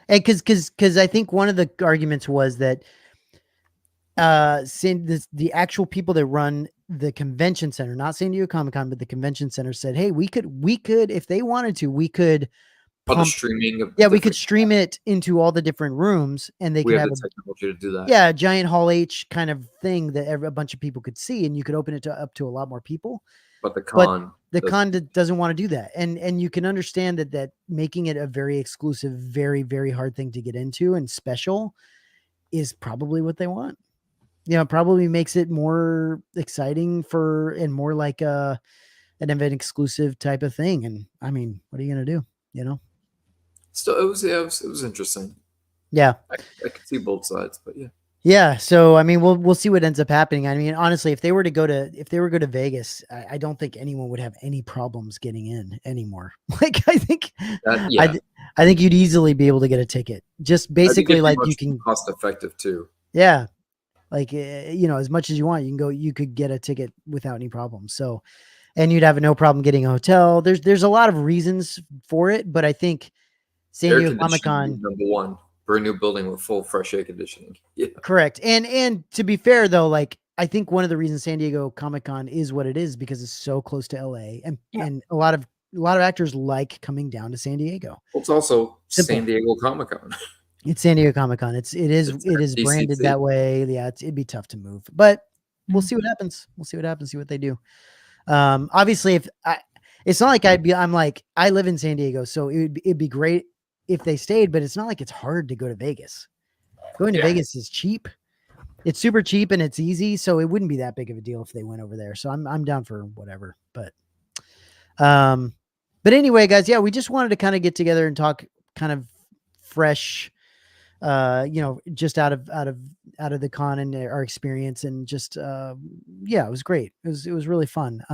And because I think one of the arguments was that the actual people that run the convention center, not San Diego Comic-Con, but the convention center, said, hey, we could if they wanted to, we could the streaming of we could stream it into all the different rooms, and they could have the technology to do that. Yeah, a giant Hall H kind of thing that a bunch of people could see, and you could open it up to a lot more people. But the con doesn't want to do that, and you can understand that making it a very exclusive, very, very hard thing to get into and special is probably what they want. It probably makes it more exciting and more like an event exclusive type of thing. And I mean, what are you gonna do? Still, it was interesting. Yeah, I could see both sides, but yeah. Yeah, so I mean, we'll see what ends up happening. I mean, honestly, if they were to go to Vegas, I don't think anyone would have any problems getting in anymore. Like, I think you'd easily be able to get a ticket. Just basically, like, you can cost effective too. Yeah, like as much as you want, you could get a ticket without any problems. So, and you'd have no problem getting a hotel. There's a lot of reasons for it, but I think San Diego Comic-Con number one. For a new building with full fresh air conditioning. Yeah. Correct. And to be fair though, like, I think one of the reasons San Diego Comic-Con is what it is because it's so close to LA, and a lot of actors like coming down to San Diego. Well, it's also simple. San Diego Comic-Con. It's San Diego Comic-Con. It is SDCC. Branded that way. Yeah, it'd be tough to move, but we'll see what happens. See what they do. Obviously, it's not like I live in San Diego, so it'd be great if they stayed, but it's not like it's hard to go to Vegas. Going to Vegas is cheap. It's super cheap and it's easy, so it wouldn't be that big of a deal if they went over there. So I'm down for whatever. But anyway, guys, yeah, we just wanted to kind of get together and talk kind of fresh, just out of the con and our experience, and just it was great. It was really fun.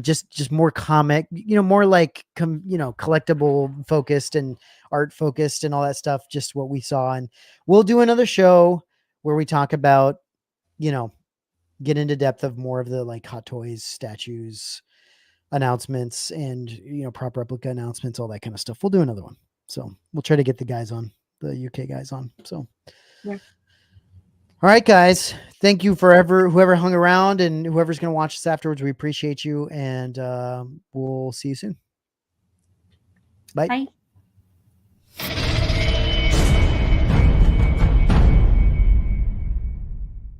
Just more comic, more like, collectible focused and art focused and all that stuff, just what we saw. And we'll do another show where we talk about, get into depth of more of the like Hot Toys, statues, announcements, and, prop replica announcements, all that kind of stuff. We'll do another one. So we'll try to get the UK guys on. So, yeah. All right, guys. Thank you whoever hung around and whoever's going to watch this afterwards. We appreciate you, and we'll see you soon. Bye. Bye.